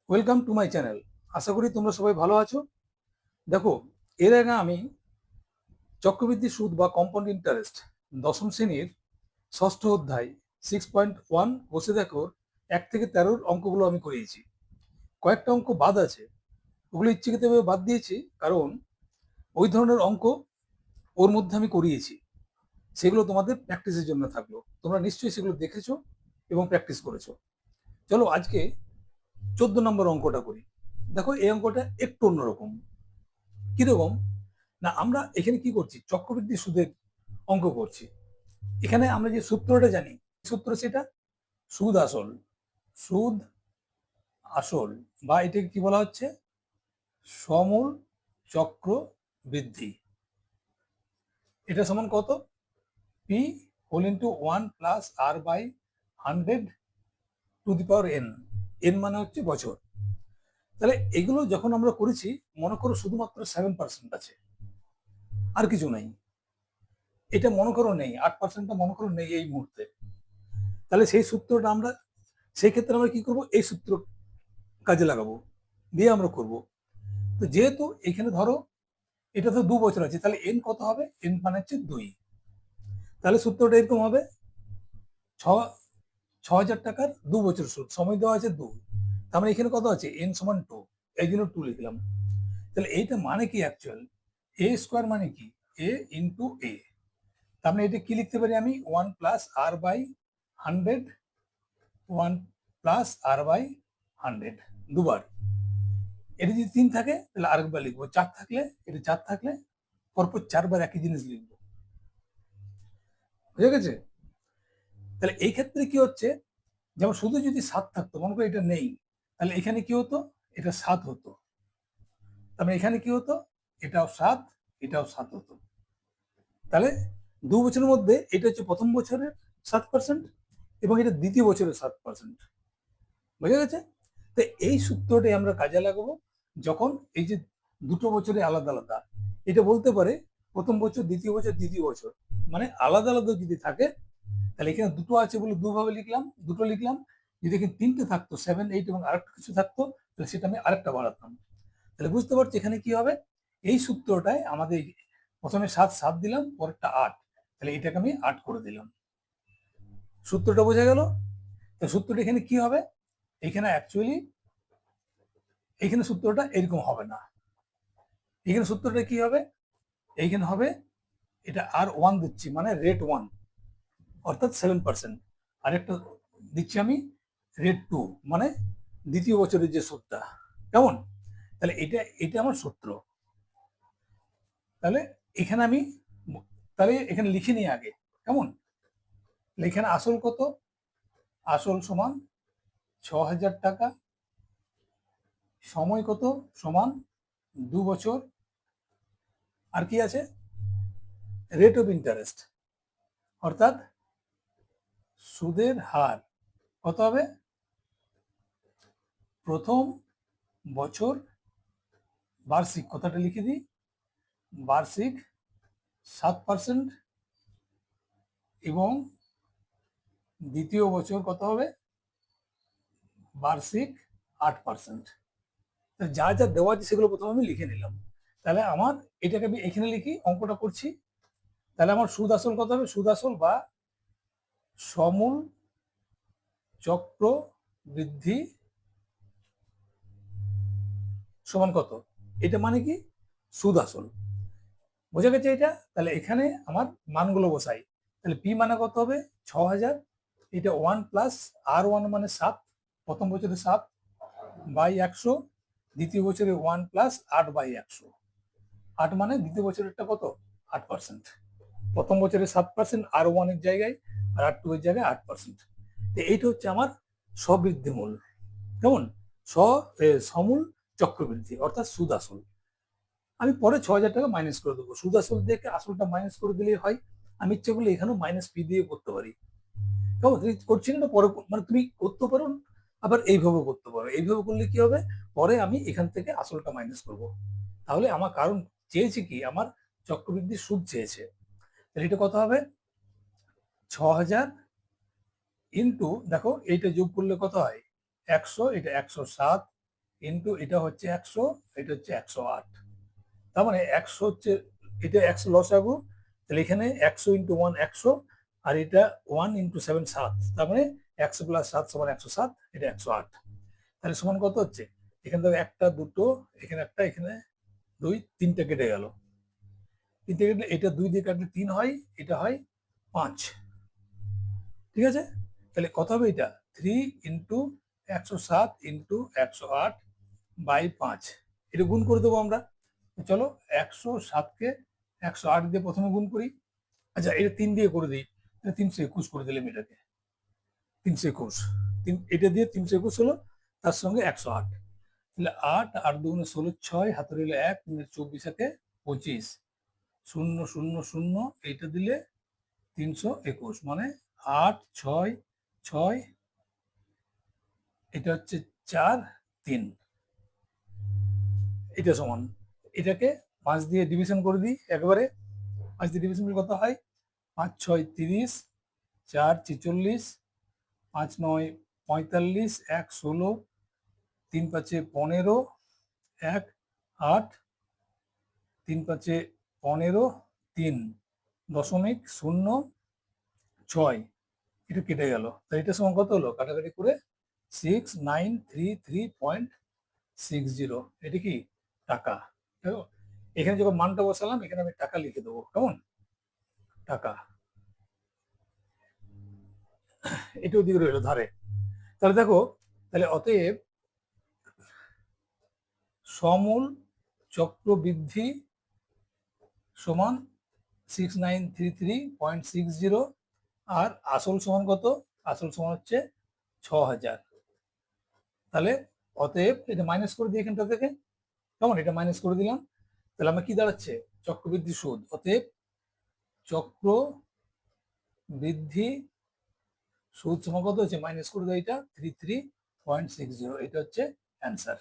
Welcome to my channel. আশা করি তোমরা সবাই ভালো আছো। দেখো, এর আগে আমি চক্রবৃদ্ধি সুদ বা কম্পাউন্ড ইন্টারেস্ট দশম শ্রেণীর ষষ্ঠ অধ্যায় 6.1 বসে দেখো 1 থেকে 13 অঙ্কগুলো আমি করিয়েছি। কয়েকটা অঙ্ক বাদ আছে, ওগুলো ইচ্ছাকৃতভাবে বাদ দিয়েছি কারণ ওই ধরনের অঙ্ক ওর মধ্যে আমি করিয়েছি, সেগুলো তোমাদের প্র্যাকটিসের জন্য থাকলো। তোমরা নিশ্চয়ই সেগুলো দেখেছো এবং প্র্যাকটিস করেছো। চলো আজকে 14 নম্বর অঙ্কটা করি। দেখো, এই অঙ্কটা একটু অন্যরকম। কিরকম না, আমরা এখানে কি করছি, চক্রবৃদ্ধি সুদের অঙ্ক করছি। এখানে আমরা যে সূত্রটা জানি, সূত্র সেটা সুদ আসল, সুদ আসল বা এটাকে কি বলা হচ্ছে, সমূল চক্র বৃদ্ধি। এটা সমান কত, P whole into 1 + r/100 to the power N. N মানে হচ্ছে বছর। তাহলে এগুলো যখন আমরা করেছি, মনে করো শুধুমাত্র 7% আছে, আর কিছু নাই। এটা মনে করো নেই, 8%টা মনে করো নেই এই মুহূর্তে। তাহলে সেই সূত্রটা আমরা, সেই ক্ষেত্রে আমরা কি করব, এই সূত্র কাজে লাগাবো, দিয়ে আমরা করব। তো যেহেতু এখানে ধরো এটা তো 2 বছর আছে, তাহলে এন কত হবে, এন মানে হচ্ছে 2। তাহলে সূত্রটা এরকম হবে, 6,000 টাকার 2 বছর সুদ, সময় দেওয়া আছে 2। তার মানে এখানে কত আছে, এন সমান 2, এই জন্য 2 লিখলাম। তাহলে এইটা মানে কি, অ্যাকচুয়াল এ স্কোয়ার মানে কি, এ ইন্টু এ। তার মানে এটা কি লিখতে পারি আমি, 1 + r/100, 1 + r/100 দুবার। এটা যদি 3 থাকে তাহলে আরেকবার লিখবো, 4 থাকলে, এটা 4 থাকলে পরপর 4 বার একই জিনিস লিখবো। বুঝে গেছে? তাহলে এই ক্ষেত্রে কি হচ্ছে, যেমন শুধু যদি 7 থাকতো, মনে করো এটা নেই, তাহলে এখানে কি হতো, এটা 7 হতো। তার মানে এখানে কি হতো, এটাও 7, এটাও 7 হতো। তাহলে 2 বছরের মধ্যে এটা হচ্ছে প্রথম বছরের 7% এবং এটা দ্বিতীয় বছরের 7%। বুঝে গেছে? তো এই সূত্রটাই আমরা কাজে লাগাবো যখন এই যে দুটো বছরে আলাদা আলাদা, এটা বলতে পারে প্রথম বছর, দ্বিতীয় বছর, তৃতীয় বছর, মানে আলাদা আলাদা যদি থাকে, তাহলে এখানে দুটো আছে বলে দুভাবে লিখলাম, দুটো লিখলাম। যদি এখানে 3টে থাকতো, 7, 8 এবং আরেকটা কিছু থাকতো, তাহলে সেটা আমি আরেকটা বাড়াতাম। তাহলে বুঝতে পারছি এখানে কি হবে, এই সূত্রটায় আমাদের প্রথমে 7 7 দিলাম, পরেরটা 8, তাহলে এটাকে আমি 8 করে দিলাম। সূত্রটা বোঝা গেল? তো সূত্রটা এখানে কি হবে, এখানে অ্যাকচুয়ালি এইখানে সূত্রটা এরকম হবে না। এখানে সূত্রটা কি হবে, এইখানে হবে, এটা আর 1 দিচ্ছি মানে রেট 1 অর্থাৎ 7%, আর একটা দিচ্ছি আমি রেট 2 মানে দ্বিতীয় বছরের যে সুদটা। কেমন? তাহলে এটা এটা আমার সূত্র। তাহলে এখানে আমি, তাহলে এখানে লিখে নিই আগে। কেমন? এখানে আসল কত, আসল সমান 6,000 টাকা, সময় কত, সমান 2 বছর, আর কি আছে, রেট অফ ইন্টারেস্ট অর্থাৎ সুদের হার কত হবে, প্রথম বছর বার্ষিক, কথাটা লিখে দিই, বার্ষিক 7% এবং দ্বিতীয় বছর কত হবে, বার্ষিক 8%। যা যা দেওয়া আছে সেগুলো প্রথমে আমি লিখে নিলাম। তাহলে আমার এটাকে আমি এখানে লিখি, অঙ্কটা করছি। তাহলে আমার সুদ আসল কত হবে, সুদ আসল বা সমূল চক্র বৃদ্ধি সমান কত, এটা মানে কি, সুদ আসল। বোঝা গেছে এটা? তাহলে এখানে আমার মানগুলো বসাই। তাহলে পি মানে কত হবে, 6,000, এটা 1 + r1 মানে 7, প্রথম বছরে 7 বাই 100, দ্বিতীয় বছরে 1 + 8/100। 8 মানে দ্বিতীয় বছরেরটা কত, 8%। প্রথম বছরে 7%, আর 1 এর জায়গায় আর আর 2 এর জায়গায় 8%। তো এইটা হচ্ছে আমার স্ববৃদ্ধি মূল। কেমন? সমূল চক্রবৃদ্ধি অর্থাৎ সুদ আসল। আমি পরে 6,000 টাকা মাইনাস করে দেবো, সুদ আসল দেখে আসলটা মাইনাস করে দিলেই হয়। আমি ইচ্ছে করলে এখানেও মাইনাস পি দিয়ে করতে পারি। কেমন? তুমি করছি না, পরে মানে তুমি করতে পারো, আবার এইভাবে করতে পারো। এইভাবে করলে কি হবে, পরে আমি এখান থেকে আসলটা মাইনাস করব। তাহলে আমার কারণ চেয়েছে কি, আমার চক্রবৃদ্ধির সুদ চেয়েছে। তাহলে এটা কত হবে, 6,000 ইন্টু, দেখো এইটা যোগ করলে কত হয়, 100, এটা 107 ইন্টু এটা হচ্ছে 100, এটা হচ্ছে 108। তার মানে 100 হচ্ছে, এটা 100 লসাগু, তাহলে এখানে 100 ইন্টু 1 100, আর এটা 1 ইন্টু 7 7, তার মানে 100 প্লাস 7 সমান 107, এটা 108। তাহলে সমান কত হচ্ছে? এখান থেকে একটা, দুটো, এখানে একটা, এখানে দুই, তিনটা কেটে গেল। তিনটে কেটে, এটা 2 দিয়ে কাটলে 3 হয়, এটা হয় 5। ঠিক আছে, তাহলে কত হবে এটা? 3 ইন্টু 107 ইন্টু 108 বাই 5, এটা গুণ করে দেবো আমরা। চলো 107কে 108 দিয়ে প্রথমে গুণ করি। আচ্ছা, এটা 3 দিয়ে করে দিই, 321 করে দিলাম এটাকে, 321, এটা দিয়ে 321 হলো, তার সঙ্গে 108, তাহলে 8 8 দুগুণে 16, 6 হাতে রইল 1, 24 একে 25, 0 0 0, এইটা দিলে 321, মানে 8 6 6, এটা হচ্ছে 4 3, এটা সমান, এটাকে 5 দিয়ে ডিভিশন করে দিই একবারে। 5 দিয়ে ডিভিশন করলে কত হয়? 5 6 30, 4 46, 5 9 45, 1 16, 3 5 15, 1 8, 3 5 15, 3 দশমিক 0 6, এটা কেটে গেল। তাই এটা সমান কত হলো? কাটাকাটি করে 6933.60, এটা কি টাকা। দেখো, এখানে যখন মানটা বসালাম, এখানে আমি টাকা লিখে দেবো, কেমন? টাকা, এটা ওদিকে রইলো ধারে। তাহলে দেখো, তাহলে অতএব সমূল চক্রবৃদ্ধি সমান 6933.60, আর আসল সমান কত? আসল সমান হচ্ছে 6000। তাহলে অতএব এটা মাইনাস করে দিই এখানটা থেকে, কেমন? এটা মাইনাস করে দিলাম, তাহলে আমার কি দাঁড়াচ্ছে? চক্রবৃদ্ধি সুদ। অতএব চক্র বৃদ্ধি সুদ সমান কত হচ্ছে? মাইনাস করে দেয় এটা 33.60, এটা হচ্ছে অ্যান্সার।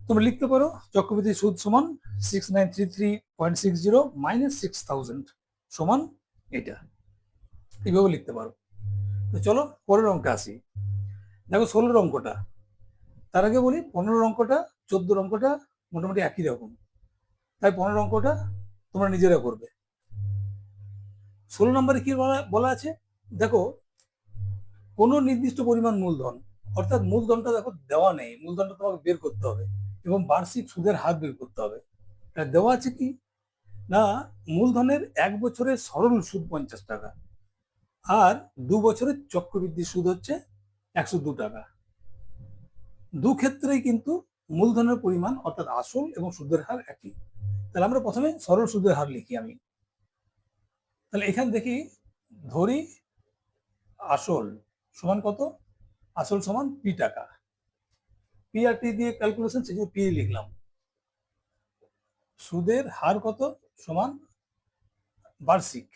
তোমরা লিখতে পারো চক্রবৃদ্ধি সুদ সমান 6933.60 মাইনাস 6000 সমান এটা, এইভাবে লিখতে পারো। তো চলো পরের অঙ্কে আসি। দেখো 16 অঙ্কটা, তার আগে বলি 15 অঙ্কটা 14 অঙ্কটা মোটামুটি একই রকম, তাই 15 অঙ্কটা তোমরা নিজেরা করবে। 16 নম্বরে কি বলা আছে? দেখো, কোনো নির্দিষ্ট পরিমাণ মূলধন, অর্থাৎ মূলধনটা দেখো দেওয়া নেই, মূলধনটা তোমাকে বের করতে হবে এবং বার্ষিক সুদের হার বের করতে হবে। দেওয়া আছে কি না, মূলধনের 1 বছরের সরল সুদ 50 টাকা, আর 2 বছরের চক্রবৃদ্ধি সুদ হচ্ছে 102 টাকা। দু ক্ষেত্রেই কিন্তু মূলধনের পরিমাণ অর্থাৎ আসল এবং সুদের হার একই। তাহলে আমরা প্রথমে সরল সুদের হার লিখি আমি। তাহলে এখানে দেখি, ধরি আসল সমান কত? আসল সমান পি টাকা, পি আর টি দিয়ে ক্যালকুলেশন, সেই জন্য পি লিখলাম। সুদের হার কত? সমান বার্ষিক,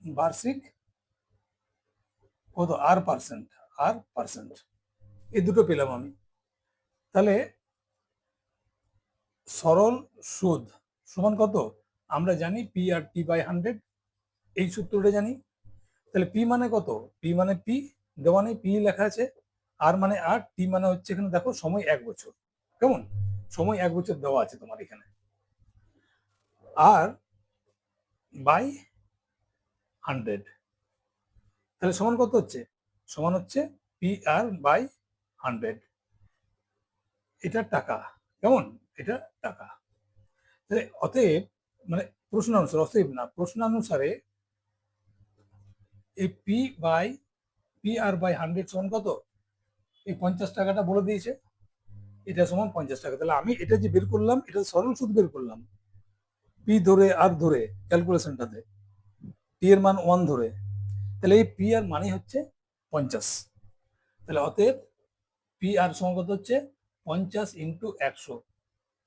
বার্ষিক কত? আর পার্সেন্ট, আর পার্সেন্ট, এই দুটো পেলাম আমি। তাহলে সরল সুদ সমান কত? আমরা জানি পি আর টি বাই 100, এই সূত্রটা জানি। তাহলে পি মানে কত? পি মানে পি দেওয়া নেই, পি লেখা আছে। আর মানে আর, টি মানে হচ্ছে এখানে দেখো সময় 1 বছর, কেমন? সময় 1 বছর দেওয়া আছে তোমার এখানে। আর বাই 100, তাহলে সমান কত হচ্ছে? সমান হচ্ছে পি আর বাই 100, এটা টাকা, কেমন? এটা টাকা। তাহলে অতএব, মানে প্রশ্ন অনুসারে, অতএব না, প্রশ্ন অনুসারে এই পি আর বাই 100 সমান কত? এই 50 টাকাটা বলে দিয়েছে, এটা সমান 50 টাকা। তাহলে আমি এটা যে বের করলাম, এটা সরল সুদ বের করলাম, পি ধরে আর ধরে ক্যালকুলেশনটাতে, পি এর মান 1 ধরে, তাহলে এই পি আর মানে হচ্ছে 50। তাহলে অতএব পি আর সমান কত হচ্ছে? 50 ইন্টু 100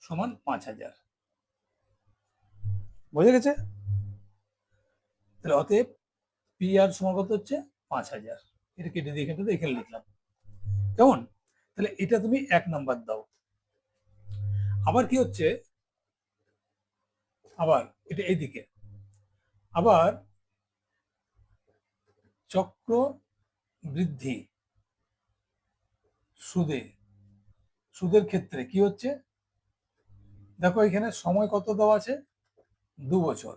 সমান 5000। বোঝা গেছে? তাহলে অতএব পি আর সমান কত হচ্ছে? 5000। এটা কেটে দিয়ে এখানে লিখলাম, কেমন? তাহলে এটা তুমি 1 নাম্বার দাও। আবার কি হচ্ছে? আবার এটা এইদিকে, আবার চক্র বৃদ্ধি সুদে সুদের ক্ষেত্রে কি হচ্ছে, দেখো এখানে সময় কত দেওয়া আছে, 2 বছর।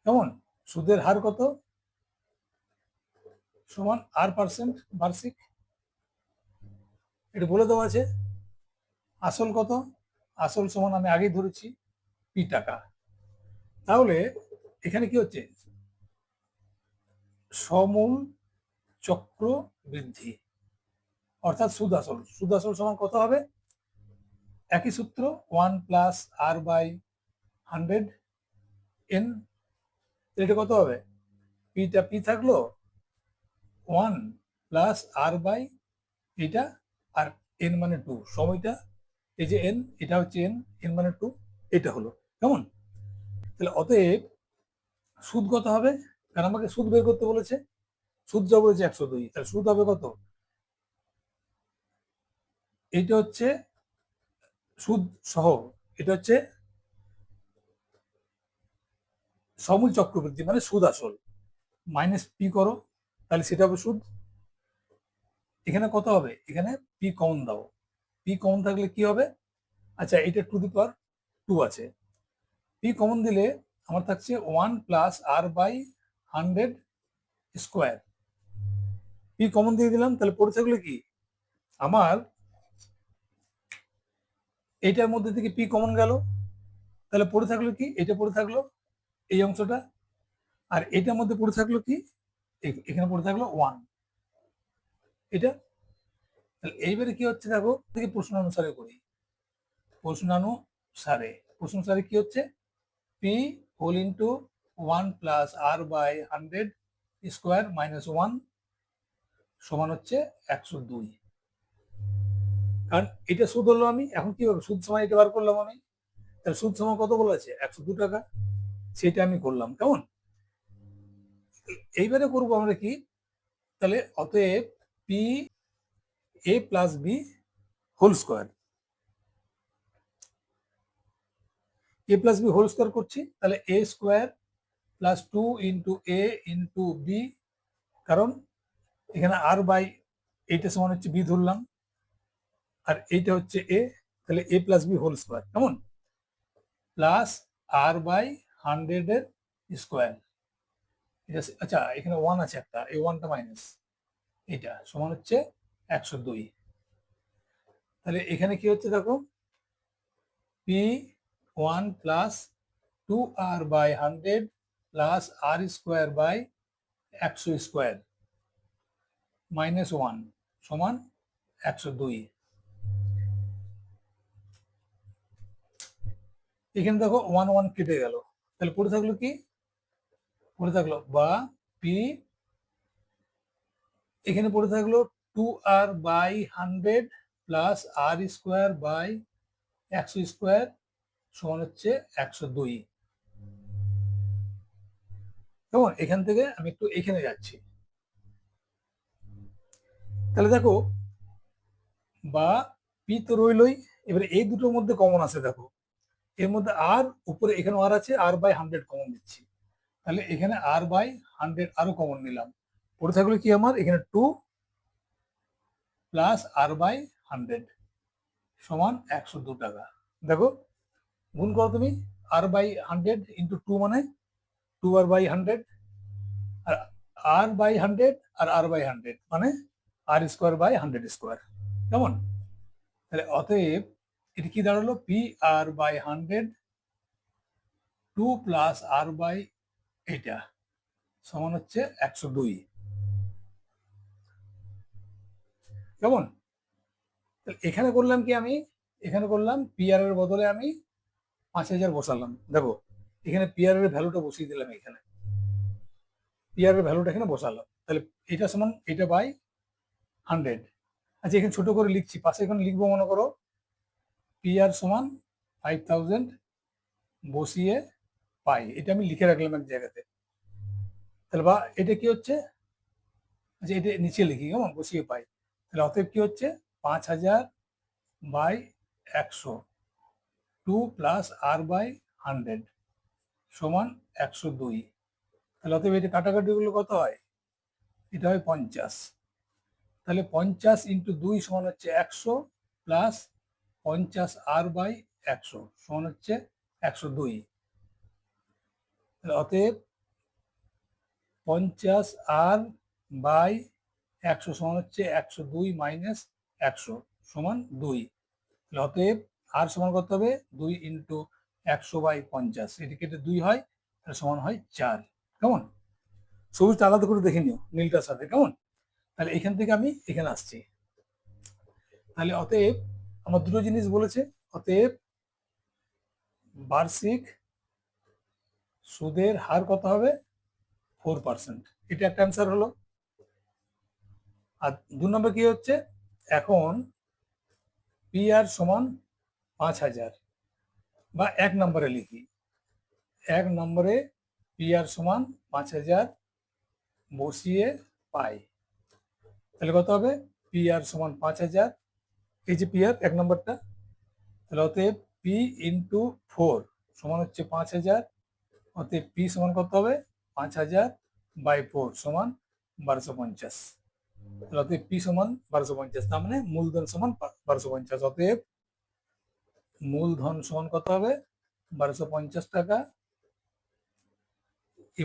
কেমন, সুদের হার কত, সমান R% বার্ষিক, এটা বলে দেওয়া আছে। আসল কত, আসল সমান আমি আগেই ধরেছি পি টাকা। তাহলে এখানে কি হচ্ছে, সমূল চক্র বৃদ্ধি, অর্থাৎ সুদ আসল, সুদ আসল সমান কত হবে, একই সূত্র 1+R/100 n। এটা কত হবে, পিটা পি থাকলো 1+R/ এটা, আর n মানে 2, সময়টা এই যে n, এটা হচ্ছে n মানে 2, এটা হলো কেমন। তাহলে অতএব সুদ কত হবে, কারণ আমাকে সুদ বের করতে বলেছে, সুদ যা বলেছে 102, তাহলে সুদ হবে কত, এটা হচ্ছে সুদ সহ, এটা হচ্ছে সমূল চক্রবৃদ্ধি মানে সুদ আসল, মাইনাস পি করো, তাহলে সেটা হবে সুদ। এখানে কত হবে, এখানে পি কমন দাও, পি কমন থাকলে কি হবে, আচ্ছা এটা টু দি পাওয়ার 2 আছে, পি কমন দিলে আমার থাকছে 1+R/100 স্কোয়ার, পি কমন দিয়ে দিলাম, তাহলে পড়ে থাকলো কি আমার, এইটার মধ্যে থেকে পি কমন গেল, তাহলে পড়ে থাকলো কি, এটা পড়ে থাকলো এই অংশটা, আর এটার মধ্যে পড়ে থাকলো কি, এখানে পড়ে থাকলো 1, এটা। তাহলে এইবারে কি হচ্ছে দেখো, থেকে প্রশ্নানুসারে করি, প্রশ্নানুসারে কি হচ্ছে, P whole into 1+R/100 square minus 1 সমান হচ্ছে 102। কারণ এটা সুদ হলো, আমি এখন কি হবে, সুদ সময় এটা বার করলাম আমি, তাহলে সুদ সময় কত বলেছে 102 টাকা, সেটা আমি করলাম কেমন। এইবারে করবো আমরা কি, তাহলে অতএব P A plus B whole square, A plus B whole square করছি, তাহলে A square plus 2 into A into B, কারণ এখানে R/, এইটা সমান হচ্ছে বি ধরলাম, আর এইটা হচ্ছে এ, তাহলে এ প্লাস বি হোল স্কোয়ার কেমন, প্লাস R/100 এর স্কোয়ার, এটা আচ্ছা এখানে 1 আছে একটা, এই 1টা মাইনাস, এটা সমান হচ্ছে 102। তাহলে এখানে কি হচ্ছে দেখো, P 1+2R/100 plus R square by 100 square minus 1 সমান 102। এখানে দেখো 1 1 কেটে গেল, তাহলে পড়ে থাকলো কি, পড়ে থাকলো বা পি, এখানে পড়ে থাকলো 2R/100 plus R square by 100 square সমান হচ্ছে 102। কেমন, এখান থেকে আমি একটু এখানে যাচ্ছি, তাহলে দেখো বা পি তো রইলই, এবারে এই দুটোর মধ্যে কমন আছে দেখো, এর মধ্যে আর উপরে এখানে আর আছে, R/100 কমন দিচ্ছি, তাহলে এখানে R/100 আরো কমন নিলাম, পড়ে থাকলো কি আমার এখানে 2 প্লাস R/100 সমান 102 টাকা। দেখো গুণ করো তুমি, R/100 ইন্টু 2 মানে 2R/100, আর R/100 আর R/100 মানে R স্কোয়ার বাই 100 স্কোয়ার কেমন। তাহলে অতএব এটা কি দাঁড়ালো, P R/100 2 plus R by এটা সমান হচ্ছে 102 কেমন। এখানে করলাম কি, আমি এখানে করলাম পিআর এর বদলে আমি 5000 বসালাম, দেখো এখানে পিআর এর ভ্যালুটা বসিয়ে দিলাম, এখানে পিআর এর ভ্যালুটা এখানে বসালাম, তাহলে এটা সমান এটা বাই 100। আচ্ছা এখানে ছোট করে লিখছি, পাশে এখানে লিখবো মনে করো পিআর সমান 5000 বসিয়ে পাই, এটা আমি লিখে রাখলাম এক জায়গাতে, তাহলে বা এটা কি হচ্ছে, আচ্ছা এটা নিচে লিখি কেমন, বসিয়ে পাই, তাহলে অতএব কি হচ্ছে 5000 বাই 100 2 প্লাস R/100 সমান 102। তাহলে অতএব এটা কাটাকাটি গুলো কত হয়, এটা হয় 50, তাহলে 50 ইন্টু 2 সমান হচ্ছে 100 প্লাস 50 আর বাই 100 সমান হচ্ছে 102। অতএব 50 আর বাই 100 সমান হচ্ছে 102 মাইনাস 100 সমান 2। অতএব আর সমান কত হবে 2 ইন্টু 100 বাই 50, এটি কেটে 2 হয়, তাহলে সমান হয় 4। কেমন? সবুজটা আলাদা করে দেখে নিও নীলটার সাথে। কেমন? তাহলে এখান থেকে আমি এখানে আসছি। তাহলে অতএব আমার দুটো জিনিস বলেছে। অতএব বার্ষিক সুদের হার কত হবে? 4%। এটা একটা অ্যান্সার হলো। আর 2 নম্বর কি হচ্ছে, এখন পি আর সমান 5000, বা 1 নম্বরে লিখি, 1 নম্বরে পি আর সমান 5000 বসিয়ে পাই। তাহলে কত হবে? পি আর সমান 5000, এই যে পি আর 1 নম্বরটা, তাহলে অতএব পি ইন্টু 4 সমান হচ্ছে 5000। অতএব পি সমান কত হবে? 5000 বাই 4 সমান 1250। তাহলে অতএব পি সমান 1250, তার মানে মূলধন সমান 1250। অতএব মূলধন সমান কত হবে? 1250 টাকা,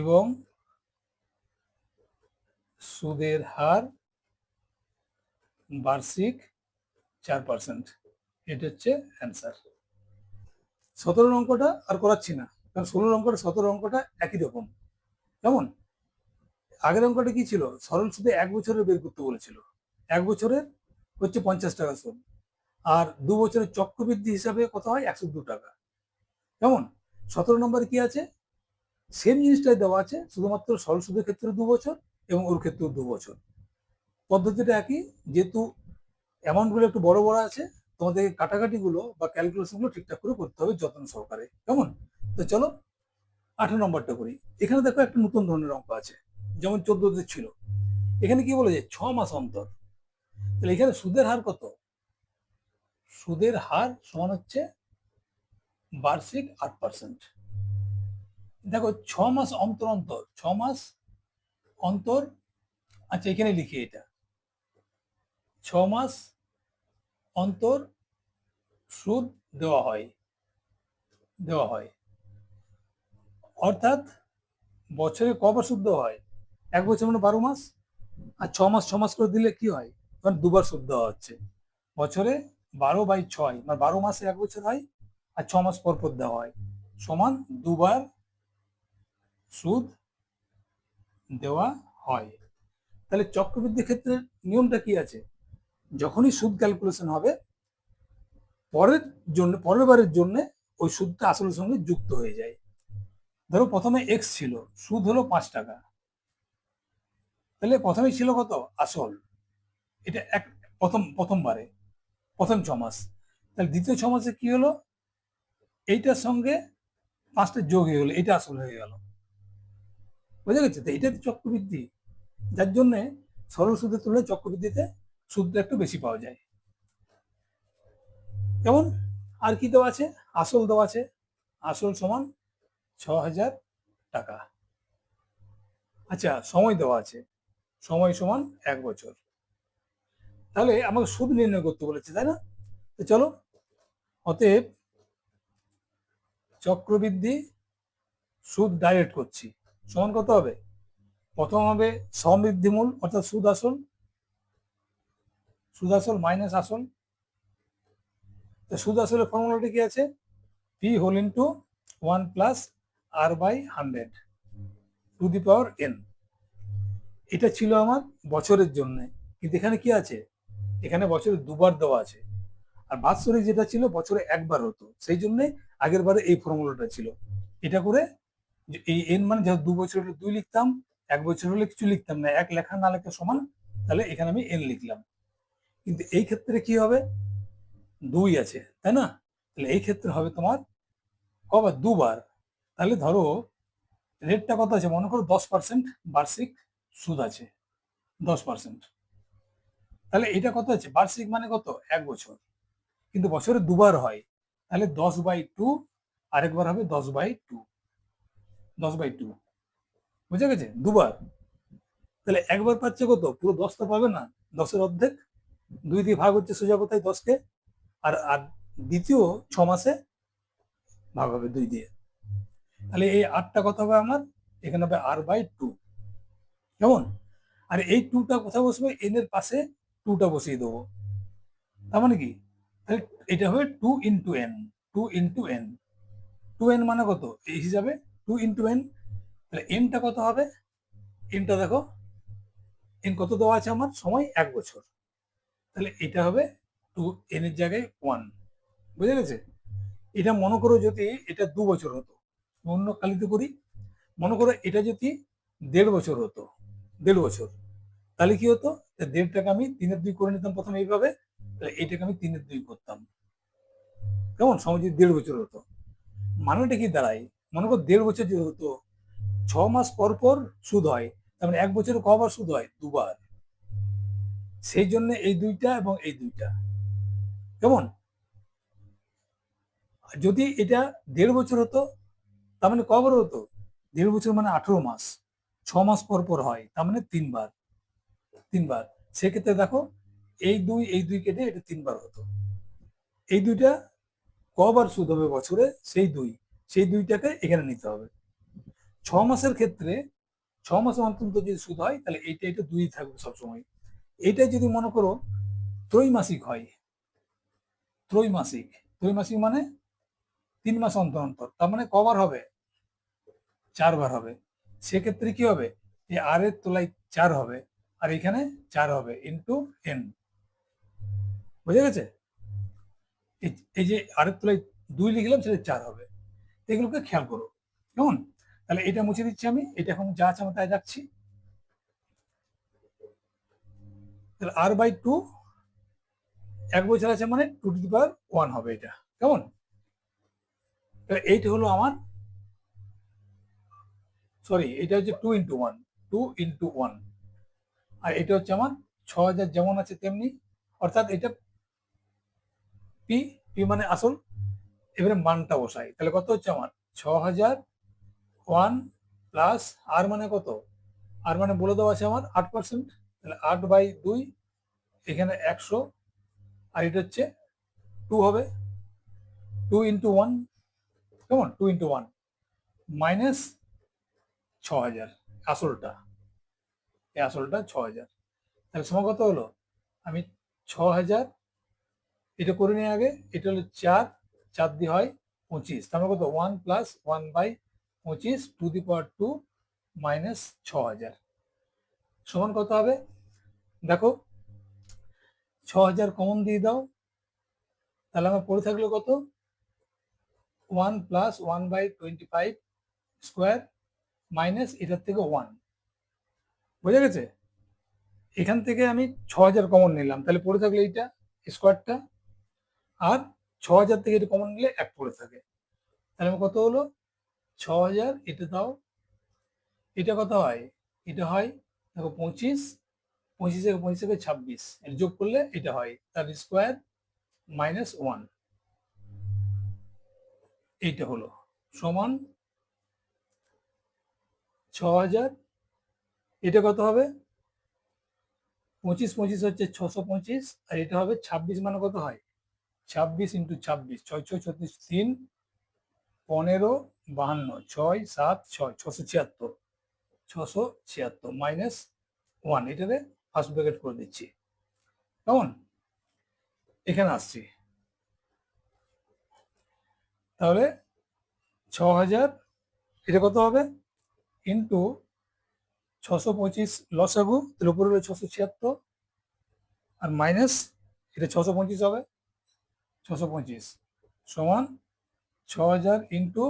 এবং সুদের হার বার্ষিক 4%। এটা হচ্ছে অ্যান্সার। 17 অঙ্কটা আর করাচ্ছি না, কারণ 16 অঙ্কটা 17 অঙ্কটা একই রকম। কেমন? আগের অঙ্কটা কি ছিল? সরল সুদে 1 বছরের বের করতে বলেছিল। 1 বছরের হচ্ছে 50 টাকা সুদ, আর 2 বছরের চক্রবৃদ্ধি হিসাবে কত হয়? 102 টাকা। কেমন? 17 নম্বরে কি আছে? সেম জিনিসটাই দেওয়া আছে, শুধুমাত্র সরল সুদের ক্ষেত্রে 2 বছর এবং ওর ক্ষেত্রেও 2 বছর। পদ্ধতিটা একই, যেহেতু অ্যামাউন্টগুলো একটু বড় বড় আছে, তোমাদের কাটাকাটিগুলো বা ক্যালকুলেশনগুলো ঠিকঠাক করে করতে হবে যত্ন সহকারে। কেমন? তো চলো 18 নম্বরটা করি। এখানে দেখো একটা নতুন ধরনের অঙ্ক আছে, যেমন 14তে ছিল। এখানে কি বলেছে? 6 মাস অন্তর। তাহলে এখানে সুদের হার কত? সুদের হার সমান হচ্ছে বার্ষিক 8%। দেখো 6 মাস অন্তর অন্তর, 6 মাস অন্তর। আচ্ছা, এখানে লিখি এটা, 6 মাস অন্তর সুদ দেওয়া হয়, দেওয়া হয়। অর্থাৎ বছরে কবার সুদ দেওয়া হয়? 1 বছর মানে 12 মাস, আর 6 মাস 6 মাস করে দিলে কি হয়? তখন দুবার সুদ দেওয়া হচ্ছে। বছরে 12/6, মানে 12 মাসে 1 বছর হয়, আর 6 মাস পর পর দেওয়া হয়, সমান দুবার সুদ দেওয়া হয়। তাহলে চক্রবৃদ্ধির ক্ষেত্রে নিয়মটা কি আছে? যখনই সুদ ক্যালকুলেশন হবে, পরের বারের জন্য ওই সুদটা আসলের সঙ্গে যুক্ত হয়ে যায়। ধরো প্রথমে এক্স ছিল, সুদ হলো 5 টাকা, তাহলে প্রথমে ছিল কত? আসল। এটা প্রথমবারে, প্রথম 6 মাস। তাহলে দ্বিতীয় 6 মাসে কি হলো? এইটার সঙ্গে 5টা যোগ হয়ে গেলো, এটা আসল হয়ে গেল। বুঝা গেছে? তো এটা চক্রবৃদ্ধি, যার জন্য সরল সুদের তুলনায় চক্রবৃদ্ধিতে সুদটা একটু বেশি পাওয়া যায়। যেমন আর কি দেওয়া আছে? আসল দেওয়া আছে, আসল সমান 6000 টাকা। আচ্ছা, সময় দেওয়া আছে, সময় সমান 1 বছর। তাহলে আমাকে সুদ নির্ণয় করতে বলেছে, তাই না? তো চলো, অতএব চক্রবৃদ্ধি সুদ ডাইরেক্ট করছি, সমান কত হবে? প্রথম হবে সমবৃদ্ধিমূল, অর্থাৎ সুদ আসল, সুদ আসল মাইনাস আসল। তো সুদ আসলের ফর্মুলাটা কি আছে? P whole into 1 plus R by 100 to the power N. এটা ছিল আমার বছরের জন্য, কিন্তু এখানে কি আছে? এখানে বছরে দুবার দেওয়া আছে, আর বাৎসরিক যেটা ছিল বছরে একবার হতো, সেই জন্য আগের বারে এই ফর্মুলাটা ছিল। এটা করে এই এন মানে যেহেতু 2 বছর হলে 2 লিখতাম, 1 বছর হলে কিছু লিখতাম না, এক লেখা না লেখা সমান, তাহলে এখানে আমি এন লিখলাম। কিন্তু এই ক্ষেত্রে কি হবে? 2 আছে, তাই না? তাহলে এই ক্ষেত্রে হবে তোমার কবার? দুবার। তাহলে ধরো রেটটা কত আছে? মনে করো 10% বার্ষিক সুদ আছে, 10%। তাহলে এটা কত আছে? বার্ষিক মানে কত? 1 বছর, কিন্তু বছরে দুবার হয়, তাহলে 10/2, আরেকবার হবে 10/2, 10/2। বুঝা গেছে? দুবার। তাহলে একবার পাচ্ছে কত? পুরো 10টা পাবে না, 10-এর অর্ধেক 2 দিয়ে ভাগ হচ্ছে সোজা কোথায় 10-কে, আর আর দ্বিতীয় 6 মাসে ভাগ হবে 2 দিয়ে। তাহলে এই 8টা কত হবে আমার, এখানে হবে r/2, কেমন? আর এই 2টা কোথায় বসবে, n এর পাশে 2টা বসিয়ে দেবো। তার মানে কি, তাহলে এটা হবে 2 into n, 2 into n, 2n মানে কত এই হিসাবে 2 ইন্টু n। তাহলে nটা কত হবে, nটা দেখো, n কত দেওয়া আছে আমার, সময় 1 বছর। তাহলে এটা হবে 2, n এর জায়গায় 1, বুঝে গেছে? এটা মনে করো যদি এটা 2 বছর হতো, অন্য কালিতে করি, মনে করো এটা যদি 1.5 বছর হতো, 1.5 বছর, তাহলে কি হতো, 1.5টাকে আমি 3-এর 2 করে নিতাম প্রথমে এইভাবে, তাহলে এইটাকে আমি 3-এর 2 করতাম, কেমন? সময় যদি 1.5 বছর হতো, মানেটা কি দাঁড়ায়, মনে করো 1.5 বছর যদি হতো, 6 মাস পর পর সুদ হয়, তার মানে 1 বছরে কবার সুদ হয়, 2বার। সেই জন্য এই 2টা এবং এই 2টা, কেমন? যদি এটা 1.5 বছর হতো, তার মানে কবার হতো, 1.5 বছর মানে 18 মাস, 6 মাস পর পর হয়, তার মানে 3বার, 3বার। সেক্ষেত্রে দেখো, এই দুই কেটে এটা 3বার হতো। এই 2টা কবার সুদ হবে বছরে, সেই 2টাকে এখানে নিতে হবে। 6 মাসের ক্ষেত্রে 6 মাসে অন্তত যদি সুদ হয়, তাহলে এটা 2 থাকবে সবসময়। এটা যদি মনে করো ত্রৈমাসিক হয়, ত্রৈমাসিক, ত্রৈমাসিক মানে 3 মাস অন্তর অন্তর, তার মানে কবার হবে, 4বার হবে। সেক্ষেত্রে কি হবে, এই আর এর তলায় 4 হবে, আর এখানে 4 হবে ইন্টু n, বুঝে গেছে? এই যে আর এর তলায় 2 লিখলাম, সেটা 4 হবে। এগুলোকে খেয়াল করো, কেমন? তাহলে এটা মুছে দিচ্ছি আমি, এটা এখন যা আছে আমি তাই রাখছি। তাহলে r/2, 1 বছর আছে মানে 2^1 হবে এটা, কেমন? এইটা হলো আমার, সরি, এটা হচ্ছে 2 × 1, 2 × 1, আর এটা হচ্ছে আমার 6000 যেমন আছে তেমনি, অর্থাৎ এটা পি, পি মানে আসল। এবারে মানটা বসাই, তাহলে কত হচ্ছে আমার 6001 প্লাস আর মানে কত, আর মানে বলে দেওয়া আছে আমার 8%, তাহলে 8/2, এখানে 100, আর এটা হচ্ছে 2 হবে, 2 × 1, কেমন, 2 × 1 মাইনাস 6000, আসলটা, এই আসলটা 6000, তাহলে সময় কত হলো, আমি 6000 এটা করে নিয়ে আগে, এটা হলো 4, 4 দিয়ে হয় 25, তার মানে কত 1 plus 1/25 two the power 2 minus 6000 সমান কত হবে, দেখো 6000 কমন দিয়ে দাও, তাহলে আমার পড়ে থাকলো কত, 1 প্লাস 1/25 স্কোয়ার মাইনাস এটার থেকে 1, বোঝা গেছে? এখান থেকে আমি 6000 কমন নিলাম, তাহলে পড়ে থাকলো এইটা স্কোয়ারটা, আর 6000 থেকে এটা কমন নিলে 1 পড়ে থাকে, তাহলে আমার কত হলো 6000, এটা দাও, এটা কত হয়, এটা হয় দেখো 25, 25 থেকে 25 থেকে 26, এটা যোগ করলে এটা হয় তার স্কোয়ার মাইনাস 1, এইটা হলো সমান 6000, এটা কত হবে 25, 25 হচ্ছে 625, আর এটা হবে 26 মানে কত হয় 26 × 26, 6 6 36, 3 15 52, 6 7 6, 676, 676 মাইনাস 1, এটাতে ফার্স্ট ব্র্যাকেট করে দিচ্ছি, কেমন? এখানে আসছি, তাহলে 6000, এটা কত হবে ইন্টু 625 লসাগু, তার উপরে হলো 676, আর মাইনাস এটা 625 হবে, 625 সমান 6000 ইন্টু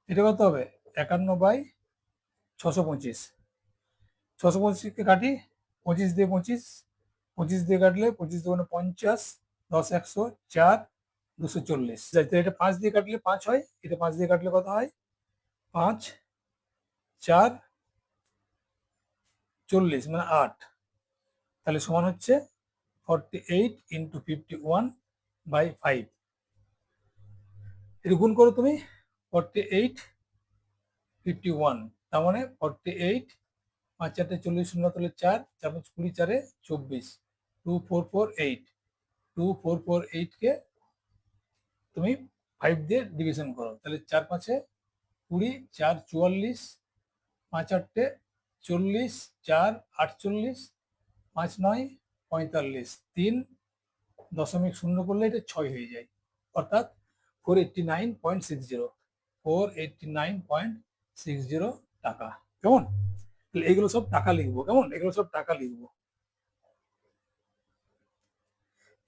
এটা কত হবে 51/625, 625কে কাটি, 25 দিয়ে 25, 25 দিয়ে কাটলে 25 দুগুণে 50, 10 100, 4 240, এটা 5 দিয়ে কাটলে 5 হয়, এটা 5 দিয়ে কাটলে কত হয় 5 4 40 মানে 8, তাহলে সমান হচ্ছে 48 × 51/5, এটা গুণ করো তুমি, 48 51, তার মানে 48 5 4 40 শূন্য তাহলে 4 4 5 20 4 24 2448 2448 কে তুমি 5 দিয়ে ডিভিশন করো, তাহলে 4 5 20, 4 44, 5 8 40, 4 48, 5 9 45, 3.0 করলে এটা 6 হয়ে যায়, অর্থাৎ 489.60, 489.60 টাকা। কেমন? তাহলে এগুলো সব টাকা লিখবো। কেমন? এগুলো সব টাকা লিখবো,